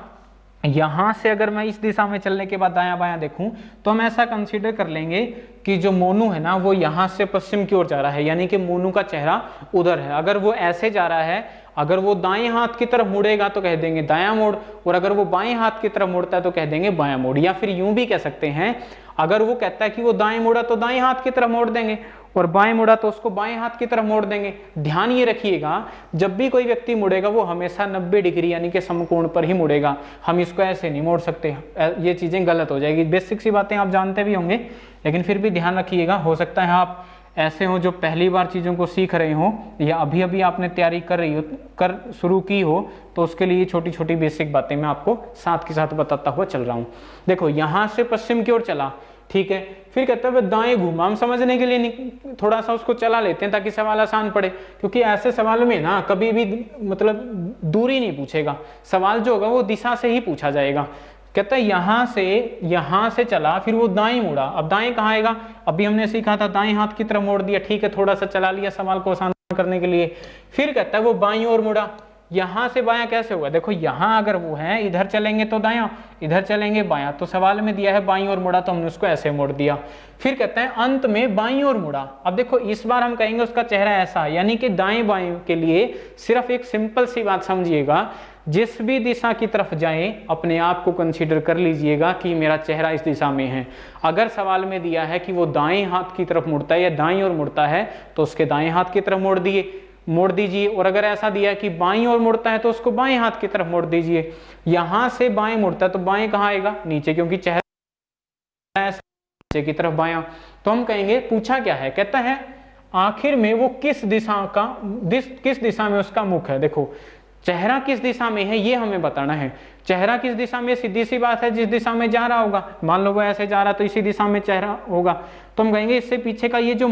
यहां से अगर मैं इस दिशा में चलने के बाद दायां बायां देखूं तो हम ऐसा कंसीडर कर लेंगे कि जो मोनू है ना वो यहां से पश्चिम की ओर जा रहा है, यानी कि मोनू का चेहरा उधर है। अगर वो ऐसे जा रहा है, अगर वो दाएं हाथ की तरफ मुड़ेगा तो कह देंगे दायां मोड़, और अगर वो बाएं हाथ की तरफ मुड़ता है तो कह देंगे बायां मोड़। या फिर यूं भी कह सकते हैं, अगर वो कहता है कि वो दाएं मुड़ा तो दाएं हाथ की तरफ मोड़ देंगे, और बाएं मुड़ा तो उसको बाएं हाथ की तरफ मोड़ देंगे। ध्यान ये रखिएगा, जब भी कोई व्यक्ति मुड़ेगा वो हमेशा 90 डिग्री यानी कि समकोण पर ही मुड़ेगा, हम इसको ऐसे नहीं मोड़ सकते, ये चीजें गलत हो जाएगी। बेसिक सी बातें आप जानते भी होंगे, लेकिन फिर भी ध्यान रखिएगा। हो सकता है आप ऐसे हो जो पहली बार चीज़ों को सीख रहे हो, या अभी अभी आपने तैयारी कर शुरू की हो, तो उसके लिए छोटी छोटी बेसिक बातें मैं आपको साथ के साथ बताता हुआ चल रहा हूँ। देखो यहाँ से पश्चिम की ओर चला, ठीक है, फिर कहता है दाएं घूमा। हम समझने के लिए थोड़ा सा उसको चला लेते हैं ताकि सवाल आसान पड़े, क्योंकि ऐसे सवाल में ना कभी भी मतलब दूरी नहीं पूछेगा, सवाल जो होगा वो दिशा से ही पूछा जाएगा। कहता है यहां से चला, फिर वो दाएं मुड़ा। अब दाएं कहाँ आएगा, अभी हमने सीखा था दाएं हाथ की तरफ मोड़ दिया, ठीक है, थोड़ा सा चला लिया सवाल को आसान करने के लिए। फिर कहता है वो बाईं ओर मुड़ा। यहां से बायां कैसे होगा, देखो यहां अगर वो है, इधर चलेंगे तो दायां, इधर चलेंगे बायां, तो सवाल में दिया है बाईं ओर मुड़ा तो हमने उसको ऐसे मोड़ दिया। फिर कहता है अंत में बाईं ओर मुड़ा। अब देखो इस बार हम कहेंगे उसका चेहरा ऐसा, यानी कि दाएं बाएं के लिए सिर्फ एक सिंपल सी बात समझिएगा, जिस भी दिशा की तरफ जाएं अपने आप को कंसीडर कर लीजिएगा कि मेरा चेहरा इस दिशा में है। अगर सवाल में दिया है कि वो दाएं हाथ की तरफ मुड़ता है या दाईं ओर मुड़ता है तो उसके दाएं हाथ की तरफ मोड़ दीजिए, और अगर ऐसा दिया है कि बाईं ओर मुड़ता है तो उसको बाएं हाथ की तरफ मोड़ दीजिए। यहां से बाएं मुड़ता है तो बाएं कहाँ आएगा, नीचे, क्योंकि चेहरा नीचे की तरफ बायां। तो हम कहेंगे पूछा क्या है, कहता है आखिर में वो किस दिशा में उसका मुख है। देखो चेहरा किस दिशा में है ये हमें बताना है। चेहरा किस दिशा में, सीधी सी बात है, जिस दिशा में जा रहा होगा। मान लो वो ऐसे जा रहा तो इसी दिशा में चेहरा होगा, तो हम कहेंगे इससे पीछे का ये जो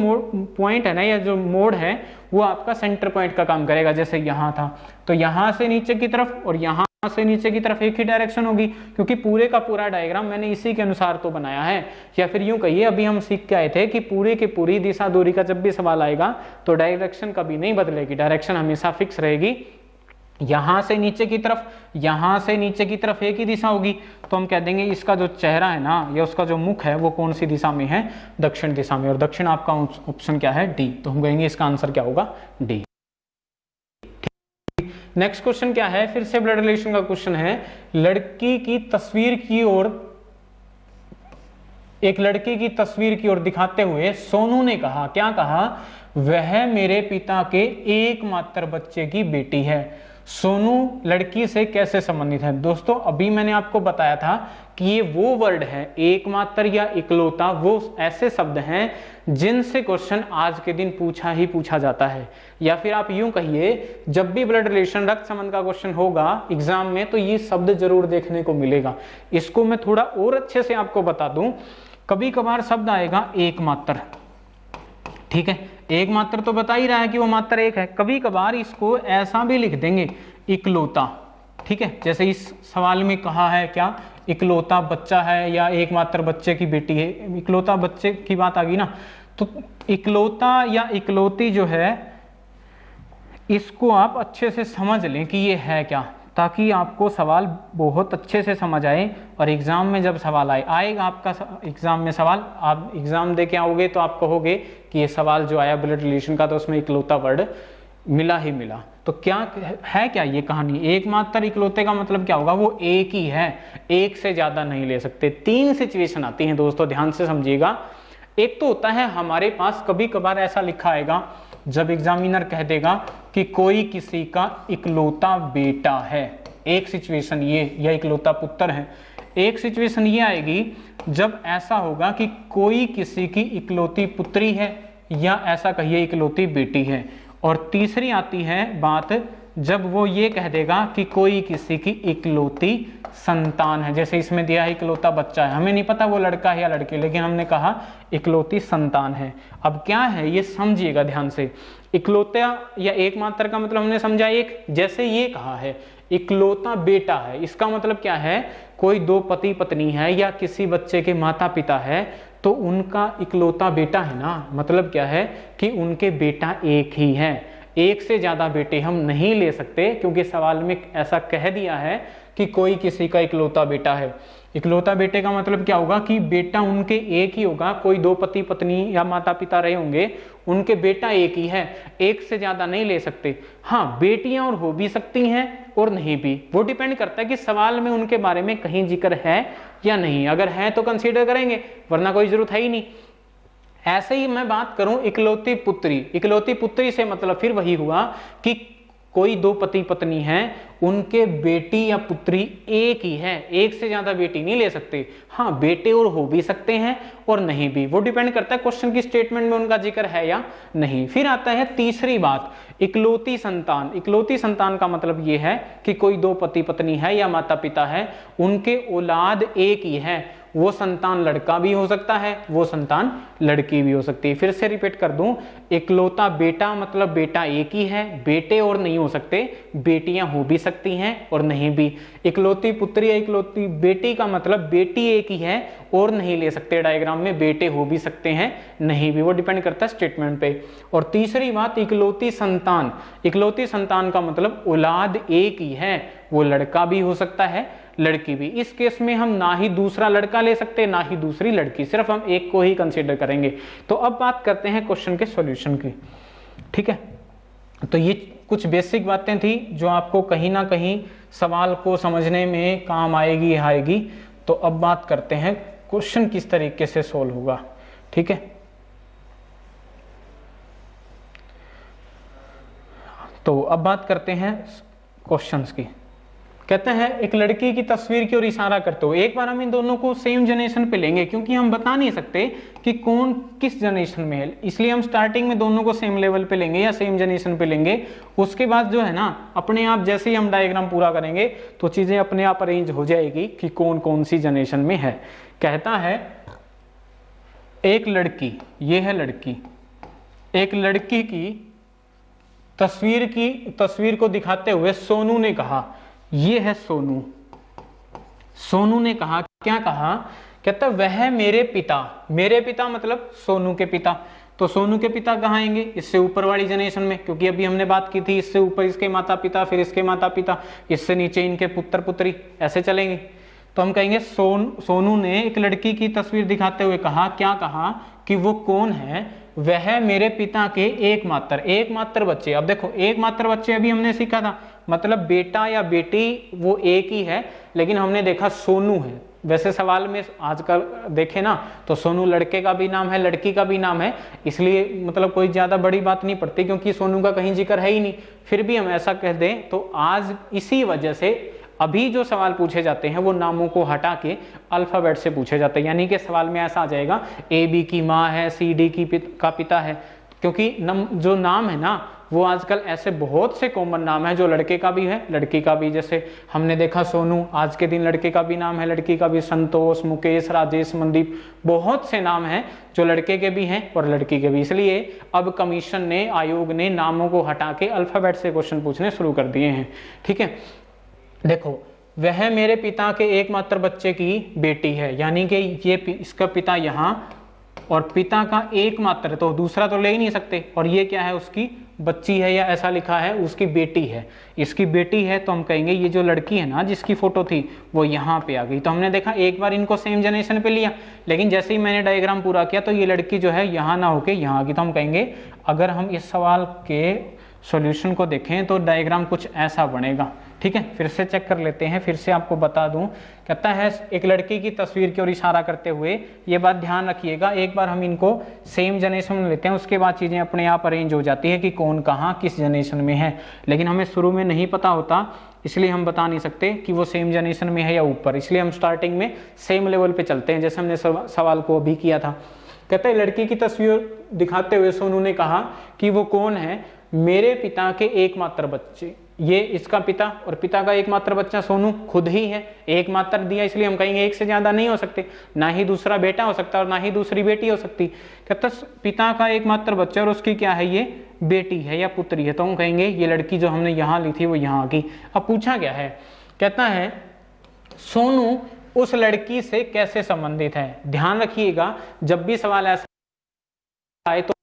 पॉइंट है ना, या जो मोड़ है, वो आपका सेंटर पॉइंट का काम करेगा। जैसे यहाँ था तो यहाँ से नीचे की तरफ और यहाँ से नीचे की तरफ एक ही डायरेक्शन होगी, क्योंकि पूरे का पूरा डायग्राम मैंने इसी के अनुसार तो बनाया है। या फिर यूं कहिए, अभी हम सीख के आए थे कि पूरी की पूरी दिशा दूरी का जब भी सवाल आएगा तो डायरेक्शन कभी नहीं बदलेगी, डायरेक्शन हमेशा फिक्स रहेगी। यहां से नीचे की तरफ, यहां से नीचे की तरफ एक ही दिशा होगी, तो हम कह देंगे इसका जो चेहरा है ना, या उसका जो मुख है वो कौन सी दिशा में है, दक्षिण दिशा में। और दक्षिण आपका ऑप्शन क्या है, डी। तो हम कहेंगे इसका आंसर क्या होगा, डी। नेक्स्ट क्वेश्चन क्या है, फिर से ब्लड रिलेशन का क्वेश्चन है। लड़की की तस्वीर की ओर, एक लड़की की तस्वीर की ओर दिखाते हुए सोनू ने कहा, क्या कहा, वह मेरे पिता के एकमात्र बच्चे की बेटी है। सोनू लड़की से कैसे संबंधित है। दोस्तों अभी मैंने आपको बताया था कि ये वो वर्ड है, एकमात्र या इकलौता, वो ऐसे शब्द हैं जिनसे क्वेश्चन आज के दिन पूछा जाता है। या फिर आप यूं कहिए, जब भी ब्लड रिलेशन रक्त संबंध का क्वेश्चन होगा एग्जाम में तो ये शब्द जरूर देखने को मिलेगा। इसको मैं थोड़ा और अच्छे से आपको बता दूं, कभी कभार शब्द आएगा एकमात्र, ठीक है, एकमात्र तो बता ही रहा है कि वो मात्र एक है। कभी कभार इसको ऐसा भी लिख देंगे इकलौता, ठीक है, जैसे इस सवाल में कहा है क्या, इकलौता बच्चा है या एकमात्र बच्चे की बेटी है, इकलौता बच्चे की बात आ गई ना, तो इकलौता या इकलौती जो है इसको आप अच्छे से समझ लें कि ये है क्या, ताकि आपको सवाल बहुत अच्छे से समझ आए और एग्जाम में जब सवाल आएगा आपका एग्जाम में सवाल, आप एग्जाम दे के आओगे तो आप कहोगे कि ये सवाल जो आया ब्लड रिलेशन का तो उसमें इकलौता वर्ड मिला ही मिला। तो क्या है, क्या ये कहानी, एकमात्र इकलौते का मतलब क्या होगा, वो एक ही है, एक से ज्यादा नहीं ले सकते। 3 सिचुएशन आती हैं दोस्तों, ध्यान से समझिएगा। एक तो होता है हमारे पास कभी कभार ऐसा लिखा आएगा जब एग्जामिनर कह देगा कि कोई किसी का इकलौता बेटा है, एक सिचुएशन ये, या इकलौता पुत्र है। एक सिचुएशन ये आएगी जब ऐसा होगा कि कोई किसी की इकलौती पुत्री है, या ऐसा कहिए इकलौती बेटी है। और तीसरी आती है बात जब वो ये कह देगा कि कोई किसी की इकलौती संतान है, जैसे इसमें दिया है इकलौता बच्चा है, हमें नहीं पता वो लड़का है या लड़की, लेकिन हमने कहा इकलौती संतान है। अब क्या है ये समझिएगा ध्यान से, इकलौता या एकमात्र का मतलब हमने समझा एक, जैसे ये कहा है इकलौता बेटा है, इसका मतलब क्या है, कोई 2 पति पत्नी है या किसी बच्चे के माता पिता है तो उनका इकलौता बेटा है ना, मतलब क्या है कि उनके बेटा एक ही है, एक से ज्यादा बेटे हम नहीं ले सकते, क्योंकि सवाल में ऐसा कह दिया है कि कोई किसी का इकलौता बेटा है। इकलौता बेटे का मतलब क्या होगा कि बेटा उनके एक ही होगा, कोई दो पति पत्नी या माता पिता रहे होंगे, उनके बेटा एक ही है, एक से ज्यादा नहीं ले सकते। हाँ, बेटियां और हो भी सकती हैं और नहीं भी, वो डिपेंड करता है कि सवाल में उनके बारे में कहीं जिक्र है या नहीं, अगर है तो कंसीडर करेंगे, वरना कोई जरूरत है ही नहीं। ऐसे ही मैं बात करूं इकलौती पुत्री, इकलौती पुत्री से मतलब फिर वही हुआ कि कोई दो पति पत्नी हैं, उनके बेटी या पुत्री एक ही है, एक से ज्यादा बेटी नहीं ले सकते। हाँ, बेटे और हो भी सकते हैं और नहीं भी, वो डिपेंड करता है क्वेश्चन की स्टेटमेंट में उनका जिक्र है या नहीं। फिर आता है तीसरी बात, इकलौती संतान। इकलौती संतान का मतलब ये है कि कोई दो पति पत्नी है या माता पिता है, उनके औलाद एक ही है, वो संतान लड़का भी हो सकता है, वो संतान लड़की भी हो सकती है। फिर से रिपीट कर दूं, इकलौता बेटा मतलब बेटा एक ही है, बेटे और नहीं हो सकते, बेटियां हो भी सकती हैं और नहीं भी। इकलौती पुत्री या इकलौती बेटी का मतलब बेटी एक ही है और नहीं ले सकते, डायग्राम में बेटे हो भी सकते हैं नहीं भी, वो डिपेंड करता है स्टेटमेंट पे। और तीसरी बात, इकलौती संतान। इकलौती संतान का मतलब औलाद एक ही है, वो लड़का भी हो सकता है लड़की भी। इस केस में हम ना ही दूसरा लड़का ले सकते ना ही दूसरी लड़की, सिर्फ हम एक को ही कंसीडर करेंगे। तो अब बात करते हैं क्वेश्चन के सॉल्यूशन की, ठीक है। तो ये कुछ बेसिक बातें थी जो आपको कहीं ना कहीं सवाल को समझने में काम आएगी। तो अब बात करते हैं क्वेश्चन किस तरीके से सोल्व होगा, ठीक है। तो अब बात करते हैं क्वेश्चंस की। कहते हैं एक लड़की की तस्वीर की ओर इशारा करते हुए, एक बार हम इन दोनों को सेम जनरेशन पे लेंगे, क्योंकि हम बता नहीं सकते कि कौन किस जनरेशन में है, इसलिए हम स्टार्टिंग में दोनों को सेम लेवल पे लेंगे या सेम जनरेशन पे लेंगे। उसके बाद जो है ना, अपने आप जैसे ही हम डायग्राम पूरा करेंगे तो चीजें अपने आप अरेंज हो जाएगी कि कौन कौन सी जनरेशन में है। कहता है एक लड़की, ये है लड़की, एक लड़की की तस्वीर को दिखाते हुए सोनू ने कहा, ये है सोनू। सोनू ने कहा, क्या कहा, कहता वह मेरे पिता मतलब सोनू के पिता। तो सोनू के पिता कहाँ आएंगे, इससे ऊपर वाली जनरेशन में, क्योंकि अभी हमने बात की थी इससे ऊपर इसके माता पिता, फिर इसके माता पिता, इससे नीचे इनके पुत्र पुत्री, ऐसे चलेंगे। तो हम कहेंगे सोनू ने एक लड़की की तस्वीर दिखाते हुए कहा, क्या कहा कि वो कौन है, वह मेरे पिता के एकमात्र बच्चे। अब देखो, एकमात्र बच्चे अभी हमने सीखा था, मतलब बेटा या बेटी वो एक ही है, लेकिन हमने देखा सोनू है। वैसे सवाल में आजकल देखे ना तो सोनू लड़के का भी नाम है, लड़की का भी नाम है, इसलिए मतलब कोई ज्यादा बड़ी बात नहीं पड़ती, क्योंकि सोनू का कहीं जिक्र है ही नहीं। फिर भी हम ऐसा कह दें तो आज इसी वजह से अभी जो सवाल पूछे जाते हैं वो नामों को हटा के अल्फाबेट से पूछे जाते हैं, यानी कि सवाल में ऐसा आ जाएगा ए बी की माँ है, सी डी का पिता है, क्योंकि जो नाम है ना वो आजकल ऐसे बहुत से कॉमन नाम है जो लड़के का भी है लड़की का भी। जैसे हमने देखा सोनू, आज के दिन लड़के का भी नाम है, लड़की का भी, संतोष, मुकेश, राजेश, मनदीप, बहुत से नाम हैं जो लड़के के भी हैं और लड़की के भी। इसलिए अब कमीशन ने, आयोग ने नामों को हटा के अल्फाबेट से क्वेश्चन पूछने शुरू कर दिए हैं, ठीक है। देखो, वह मेरे पिता के एकमात्र बच्चे की बेटी है, यानी कि ये इसका पिता यहाँ और पिता का एकमात्र, तो दूसरा तो ले ही नहीं सकते, और ये क्या है, उसकी बच्ची है या ऐसा लिखा है उसकी बेटी है, इसकी बेटी है। तो हम कहेंगे ये जो लड़की है ना जिसकी फोटो थी वो यहाँ पे आ गई। तो हमने देखा एक बार इनको सेम जनरेशन पे लिया, लेकिन जैसे ही मैंने डायग्राम पूरा किया तो ये लड़की जो है यहाँ ना होके यहाँ आ गई। तो हम कहेंगे अगर हम इस सवाल के सॉल्यूशन को देखें तो डायग्राम कुछ ऐसा बनेगा, ठीक है। फिर से चेक कर लेते हैं, फिर से आपको बता दूं। कहता है एक लड़की की तस्वीर की ओर इशारा करते हुए, ये बात ध्यान रखिएगा, एक बार हम इनको सेम जनरेशन में लेते हैं, उसके बाद चीजें अपने आप अरेंज हो जाती है कि कौन कहाँ किस जनरेशन में है। लेकिन हमें शुरू में नहीं पता होता, इसलिए हम बता नहीं सकते कि वो सेम जनरेशन में है या ऊपर, इसलिए हम स्टार्टिंग में सेम लेवल पे चलते हैं, जैसे हमने सवाल को अभी किया था। कहते हैं लड़की की तस्वीर दिखाते हुए सोनू ने कहा कि वो कौन है, मेरे पिता के एकमात्र बच्चे। ये इसका पिता और पिता का एकमात्र बच्चा सोनू खुद ही है, एकमात्र दिया इसलिए हम कहेंगे एक से ज्यादा नहीं हो सकते, ना ही दूसरा बेटा हो सकता और ना ही दूसरी बेटी हो सकती। कहता पिता का एकमात्र बच्चा और उसकी क्या है, ये बेटी है या पुत्री है। तो हम कहेंगे ये लड़की जो हमने यहाँ ली थी वो यहाँ आ गई। अब पूछा क्या है, कहता है सोनू उस लड़की से कैसे संबंधित है। ध्यान रखिएगा, जब भी सवाल ऐसा आए तो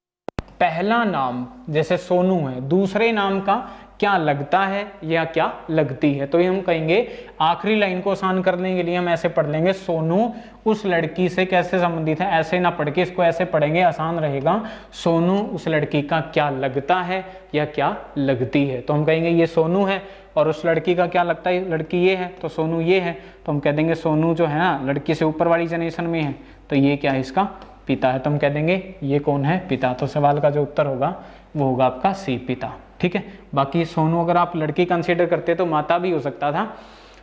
पहला नाम जैसे सोनू है, दूसरे नाम का क्या लगता है या क्या लगती है, तो ये हम कहेंगे आखिरी लाइन को आसान करने के लिए हम ऐसे पढ़ लेंगे, सोनू उस लड़की से कैसे संबंधित है। ऐसे ना पढ़ के इसको ऐसे पढ़ेंगे, आसान रहेगा। सोनू उस लड़की का क्या लगता है या क्या लगती है, तो हम कहेंगे ये सोनू है, और उस लड़की का क्या लगता है, लड़की ये है, तो सोनू ये है, तो हम कह देंगे सोनू जो है ना लड़की से ऊपर वाली जनरेशन में है, तो ये क्या है, इसका पिता है, तो हम कह देंगे ये कौन है, पिता। तो सवाल का जो उत्तर होगा वो होगा आपका सी, पिता। ठीक है, बाकी सोनू अगर आप लड़की कंसीडर करते तो माता भी हो सकता था,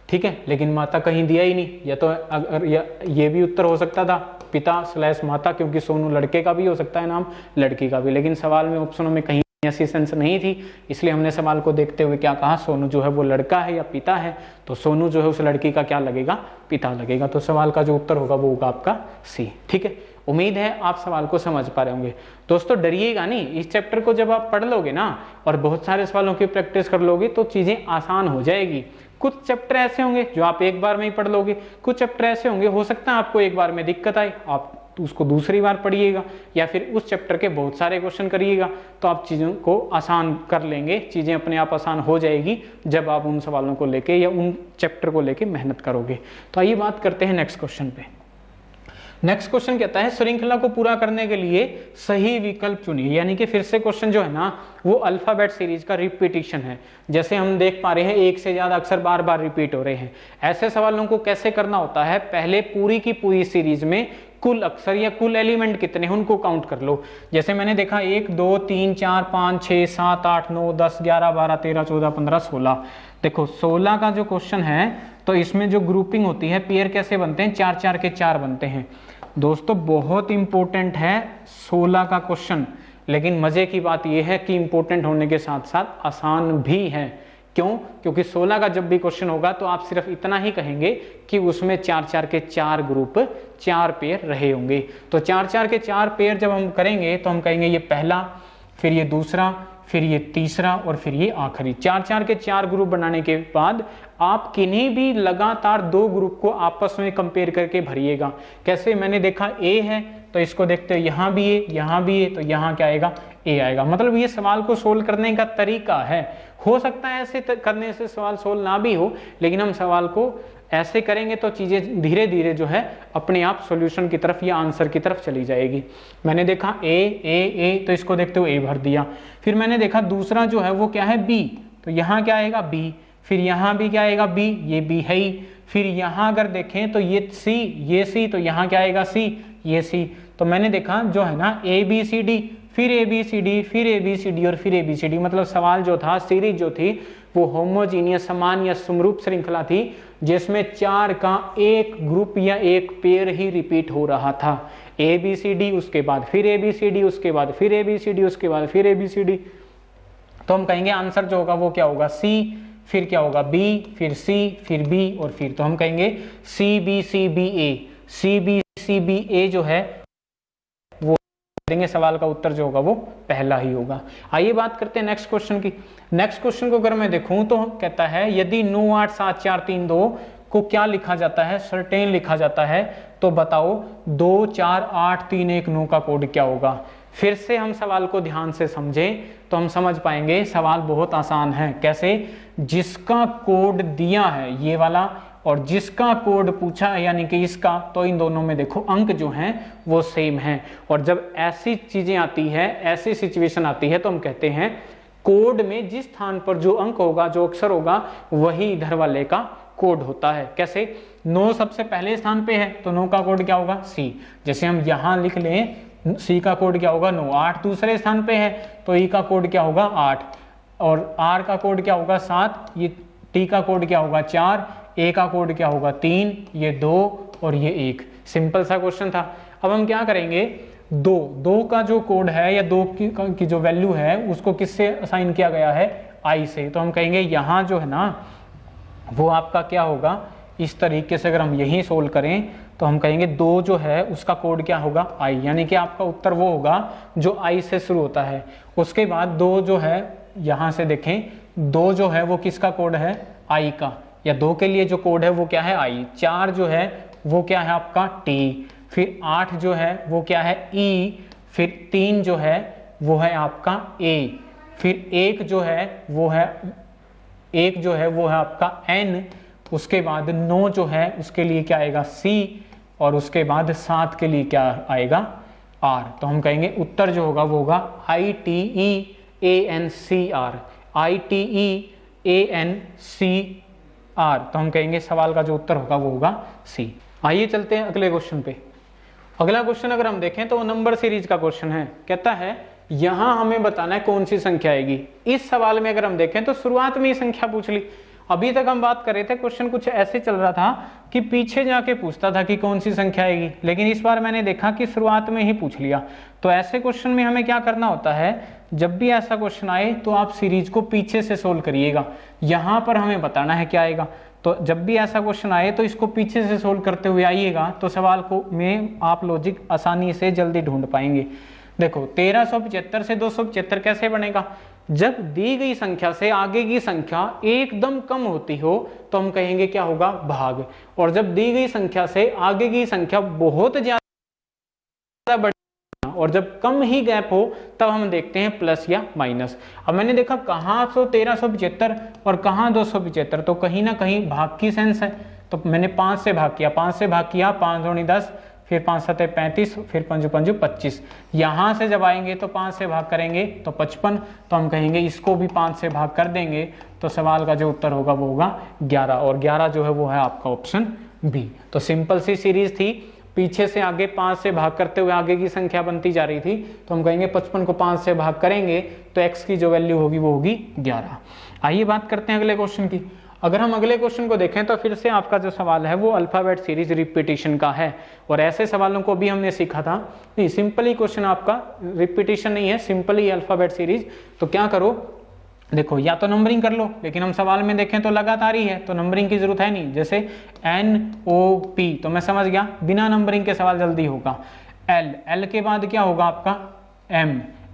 ठीक है, लेकिन माता कहीं दिया ही नहीं, या तो अगर ये भी उत्तर हो सकता था पिता / माता, क्योंकि सोनू लड़के का भी हो सकता है नाम, लड़की का भी, लेकिन सवाल में ऑप्शनों में कहीं ऐसी सेंस नहीं थी, इसलिए हमने सवाल को देखते हुए क्या कहा, सोनू जो है वो लड़का है या पिता है, तो सोनू जो है उस लड़की का क्या लगेगा, पिता लगेगा। तो सवाल का जो उत्तर होगा वो होगा आपका सी। ठीक है, उम्मीद है आप सवाल को समझ पा रहे होंगे। दोस्तों डरिएगा नहीं, इस चैप्टर को जब आप पढ़ लोगे ना और बहुत सारे सवालों की प्रैक्टिस कर लोगे तो चीजें आसान हो जाएगी। कुछ चैप्टर ऐसे होंगे जो आप एक बार में ही पढ़ लोगे, कुछ चैप्टर ऐसे होंगे हो सकता है आपको एक बार में दिक्कत आए, आप उसको दूसरी बार पढ़िएगा या फिर उस चैप्टर के बहुत सारे क्वेश्चन करिएगा, तो आप चीज़ों को आसान कर लेंगे, चीज़ें अपने आप आसान हो जाएगी जब आप उन सवालों को लेके या उन चैप्टर को लेके मेहनत करोगे। तो आइए बात करते हैं नेक्स्ट क्वेश्चन पे। नेक्स्ट क्वेश्चन कहता है श्रृंखला को पूरा करने के लिए सही विकल्प चुनिए, यानी कि फिर से क्वेश्चन जो है ना वो अल्फाबेट सीरीज का रिपीटिशन है। जैसे हम देख पा रहे हैं एक से ज्यादा अक्षर बार बार रिपीट हो रहे हैं। ऐसे सवालों को कैसे करना होता है, पहले पूरी की पूरी सीरीज में कुल अक्षर या कुल एलिमेंट कितने हैं उनको काउंट कर लो। जैसे मैंने देखा 1 2 3 4 5 6 7 8 9 10 11 12 13 14 15 16। देखो 16 का जो क्वेश्चन है तो इसमें जो ग्रुपिंग होती है पेयर कैसे बनते हैं, 4 4 के 4 बनते हैं। दोस्तों बहुत इंपॉर्टेंट है 16 का क्वेश्चन, लेकिन मजे की बात यह है कि इंपॉर्टेंट होने के साथ साथ आसान भी है। क्यों? क्योंकि 16 का जब भी क्वेश्चन होगा तो आप सिर्फ इतना ही कहेंगे कि उसमें 4 4 के 4 ग्रुप 4 पेयर रहे होंगे। तो 4 4 के 4 पेयर जब हम करेंगे तो हम कहेंगे ये पहला, फिर ये दूसरा, फिर ये तीसरा और फिर ये आखिरी। 4 4 के 4 ग्रुप बनाने के बाद आप किन्हीं भी लगातार 2 ग्रुप को आपस में कंपेयर करके भरिएगा। कैसे? मैंने देखा ए है तो इसको देखते हो यहाँ भी ए, यहाँ भी ए, तो यहाँ क्या आएगा, ए आएगा। मतलब ये सवाल को सोल्व करने का तरीका है। हो सकता है ऐसे करने से सवाल सोल्व ना भी हो, लेकिन हम सवाल को ऐसे करेंगे तो चीजें धीरे धीरे जो है अपने आप सॉल्यूशन की तरफ या आंसर की तरफ चली जाएगी। मैंने देखा ए ए ए, तो इसको देखते हुए ए भर दिया। फिर मैंने देखा दूसरा जो है वो क्या है बी, तो यहाँ क्या आएगा बी। फिर यहाँ भी क्या आएगा बी, ये बी है ही। फिर यहाँ अगर देखें तो ये सी, ये सी, तो यहाँ क्या आएगा सी, ये सी। तो मैंने देखा जो है ना ए बी सी डी, फिर ए बी सी डी, फिर ए बी सी डी और फिर ए बी सी डी। मतलब सवाल जो था, सीरीज जो थी वो होमोजीनियस समान या समरूप श्रृंखला थी जिसमें 4 का एक ग्रुप या एक पेयर ही रिपीट हो रहा था। ए बी सी डी, उसके बाद फिर ए बी सी डी, उसके बाद फिर ए बी सी डी, उसके बाद फिर ए बी सी डी। तो हम कहेंगे आंसर जो होगा वो क्या होगा सी, फिर क्या होगा बी, फिर सी, फिर बी और फिर, तो हम कहेंगे सी बी सी बी ए। सी बी सी बी ए जो है वो देंगे, सवाल का उत्तर जो होगा वो पहला ही होगा। आइए बात करते हैं नेक्स्ट क्वेश्चन की। नेक्स्ट क्वेश्चन को अगर मैं देखूं तो कहता है यदि 9 8 7 4 3 2 को क्या लिखा जाता है, सर्टेन लिखा जाता है, तो बताओ 2 4 8 3 1 9 का कोड क्या होगा। फिर से हम सवाल को ध्यान से समझें तो हम समझ पाएंगे सवाल बहुत आसान है। कैसे? जिसका कोड दिया है ये वाला और जिसका कोड पूछा है यानी कि इसका, तो इन दोनों में देखो अंक जो हैं वो सेम हैं। और जब ऐसी चीजें आती है, ऐसी सिचुएशन आती है, तो हम कहते हैं कोड में जिस स्थान पर जो अंक होगा, जो अक्षर होगा, वही इधर वाले का कोड होता है। कैसे? 9 सबसे पहले स्थान पे है तो 9 का कोड क्या होगा सी। जैसे हम यहां लिख लें सी का कोड क्या होगा 9। 8 दूसरे स्थान पे है तो ई का कोड क्या होगा 8 और आर का कोड क्या होगा 7, ये टी का कोड क्या होगा 4, ए का कोड क्या होगा 3, ये 2 और ये 1। सिंपल सा क्वेश्चन था। अब हम क्या करेंगे, 2 का जो कोड है या 2 की जो वैल्यू है उसको किससे असाइन किया गया है, आई से। तो हम कहेंगे यहाँ जो है ना वो आपका क्या होगा, इस तरीके से अगर हम यही सोल्व करें तो हम कहेंगे 2 जो है उसका कोड क्या होगा आई, यानी कि आपका उत्तर वो होगा जो आई से शुरू होता है। उसके बाद 2 जो है यहाँ से देखें 2 जो है वो किसका कोड है आई का, या 2 के लिए जो कोड है वो क्या है I, 4 जो है वो क्या है आपका T, फिर 8 जो है वो क्या है E, फिर 3 जो है वो है आपका A, फिर 1 जो है वो है आपका N, उसके बाद 9 जो है उसके लिए क्या आएगा C, और उसके बाद 7 के लिए क्या आएगा R। तो हम कहेंगे उत्तर जो होगा वो होगा ITEANCR, ITEANCR। तो हम कहेंगे सवाल का जो उत्तर होगा वो होगा C। आइए चलते हैं अगले क्वेश्चन पे। अगला क्वेश्चन अगर हम देखें तो वो नंबर सीरीज का क्वेश्चन है। कहता है यहां हमें बताना है कौन सी संख्या आएगी। इस सवाल में अगर हम देखें तो शुरुआत में ही संख्या पूछ ली। अभी तक हम बात कर रहे थे, क्वेश्चन कुछ ऐसे चल रहा था कि पीछे जाके पूछता था कि कौन सी संख्या आएगी, लेकिन इस बार मैंने देखा कि शुरुआत में ही पूछ लिया। तो ऐसे क्वेश्चन में हमें क्या करना होता है, जब भी ऐसा क्वेश्चन आए तो आप सीरीज को पीछे से सोल्व करिएगा। यहाँ पर हमें बताना है क्या आएगा, तो जब भी ऐसा क्वेश्चन आए तो इसको पीछे से सोल्व करते हुए आइएगा, तो सवाल को में आप लॉजिक आसानी से जल्दी ढूंढ पाएंगे। देखो 1375 से 275 कैसे बनेगा, जब दी गई संख्या से आगे की संख्या एकदम कम होती हो तो हम कहेंगे क्या होगा भाग, और जब दी गई संख्या से आगे की संख्या बहुत ज्यादा बड़ी और जब कम ही गैप हो तब हम देखते हैं प्लस या माइनस। अब मैंने देखा कहाँ 1375 और कहाँ 275, तो कहीं ना कहीं भाग की सेंस है। तो मैंने 5 से भाग किया, 5 से भाग किया, 5 दूनी 10, फिर 5 सत्ते 35, फिर 5 पंजू 25। यहाँ से जब आएंगे तो 5 से भाग करेंगे तो 55, तो हम कहेंगे इसको भी 5 से भाग कर देंगे, तो सवाल का जो उत्तर होगा वो होगा 11, और 11 जो है वो है आपका ऑप्शन बी। तो सिंपल सी सीरीज थी, पीछे से आगे 5 से भाग करते हुए आगे की संख्या बनती जा रही थी, तो हम कहेंगे 55 को 5 से भाग करेंगे तो x की जो वैल्यू होगी वो होगी 11। आइए बात करते हैं अगले क्वेश्चन की। अगर हम अगले क्वेश्चन को देखें तो फिर से आपका जो सवाल है वो अल्फाबेट सीरीज रिपीटिशन का है, और ऐसे सवालों को भी हमने सीखा था। नहीं, सिंपली क्वेश्चन आपका रिपीटिशन नहीं है, सिंपली अल्फाबेट सीरीज। तो क्या करो, देखो या तो नंबरिंग कर लो, लेकिन हम सवाल में देखें तो लगातार ही है तो नंबरिंग की जरूरत है नहीं। जैसे NOP तो मैं समझ गया बिना नंबरिंग के सवाल जल्दी होगा। L के बाद क्या होगा आपका M,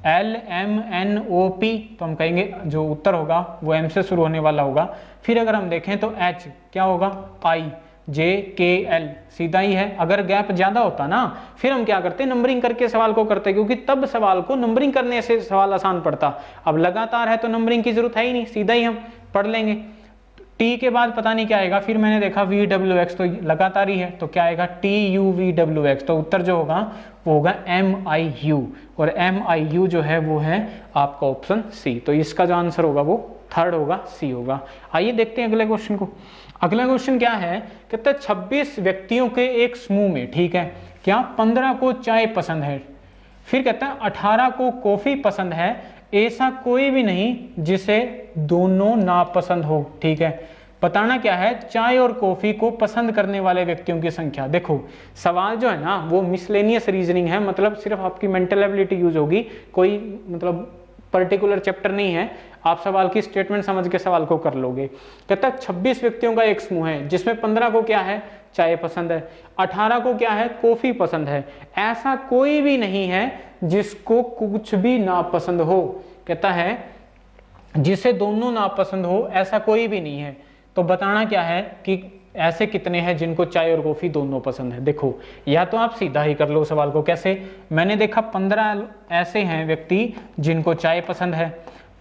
LMNOP, तो हम कहेंगे जो उत्तर होगा वो M से शुरू होने वाला होगा। फिर अगर हम देखें तो H क्या होगा IJKL, सीधा ही है। अगर गैप ज्यादा होता ना फिर हम क्या करते, नंबरिंग करके सवाल को करते, क्योंकि तब सवाल को नंबरिंग करने से सवाल आसान पड़ता। अब लगातार है तो नंबरिंग की जरूरत है ही नहीं, सीधा ही हम पढ़ लेंगे। T के बाद पता नहीं क्या आएगा, फिर मैंने देखा VWX तो लगातार ही है, तो क्या आएगा TUVWX, तो उत्तर जो होगा वो होगा MIU, और MIU जो है वो है आपका ऑप्शन सी। तो इसका जो आंसर होगा वो थर्ड होगा, सी होगा। आइए देखते हैं अगले क्वेश्चन को। अगला क्वेश्चन क्या है, कहते हैं 26 व्यक्तियों के एक समूह में, ठीक है, क्या 15 को चाय पसंद है, फिर कहता है 18 को कॉफी पसंद है, ऐसा कोई भी नहीं जिसे दोनों नापसंद हो। ठीक है, बताना क्या है, चाय और कॉफी को पसंद करने वाले व्यक्तियों की संख्या। देखो सवाल जो है ना वो मिसलेनियस रीजनिंग है, मतलब सिर्फ आपकी मेंटल एबिलिटी यूज होगी, कोई मतलब पर्टिकुलर चैप्टर नहीं है। आप सवाल की स्टेटमेंट समझ के सवाल को कर लोगे। कहता है 26 व्यक्तियों का एक समूह है जिसमें 15 को क्या है, चाय पसंद है, 18 को क्या है, कॉफी पसंद है, ऐसा कोई भी नहीं है जिसको कुछ भी नापसंद हो। कहता है जिसे दोनों नापसंद हो ऐसा कोई भी नहीं है। तो बताना क्या है कि ऐसे कितने हैं जिनको चाय और कॉफी दोनों पसंद है। देखो या तो आप सीधा ही कर लो सवाल को, कैसे, मैंने देखा 15 ऐसे हैं व्यक्ति जिनको चाय पसंद है,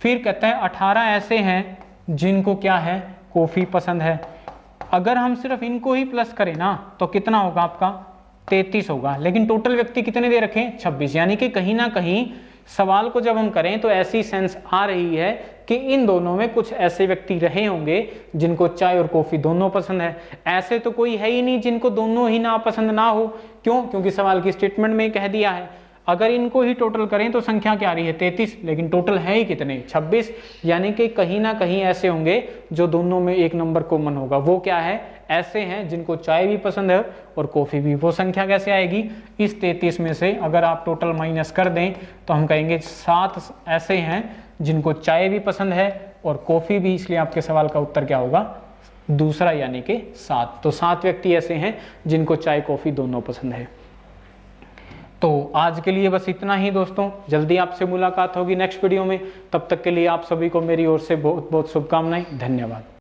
फिर कहता है 18 ऐसे हैं जिनको क्या है, कॉफी पसंद है। अगर हम सिर्फ इनको ही प्लस करें ना तो कितना होगा आपका 33 होगा, लेकिन टोटल व्यक्ति कितने दे रखे 26, यानी कि कहीं ना कहीं सवाल को जब हम करें तो ऐसी सेंस आ रही है कि इन दोनों में कुछ ऐसे व्यक्ति रहे होंगे जिनको चाय और कॉफी दोनों पसंद है। ऐसे तो कोई है ही नहीं जिनको दोनों ही ना पसंद ना हो। क्यों? क्योंकि सवाल की स्टेटमेंट में कह दिया है। अगर इनको ही टोटल करें तो संख्या क्या आ रही है 33, लेकिन टोटल है ही कितने 26, यानी कि कहीं ना कहीं ऐसे होंगे जो दोनों में एक नंबर कॉमन होगा। वो क्या है, ऐसे हैं जिनको चाय भी पसंद है और कॉफी भी। वो संख्या कैसे आएगी, इस 33 में से अगर आप टोटल माइनस कर दें तो हम कहेंगे 7 ऐसे हैं जिनको चाय भी पसंद है और कॉफी भी, इसलिए आपके सवाल का उत्तर क्या होगा दूसरा, यानी कि 7। तो 7 व्यक्ति ऐसे हैं जिनको चाय कॉफी दोनों पसंद है। तो आज के लिए बस इतना ही दोस्तों, जल्दी आपसे मुलाकात होगी नेक्स्ट वीडियो में। तब तक के लिए आप सभी को मेरी ओर से बहुत बहुत शुभकामनाएं। धन्यवाद।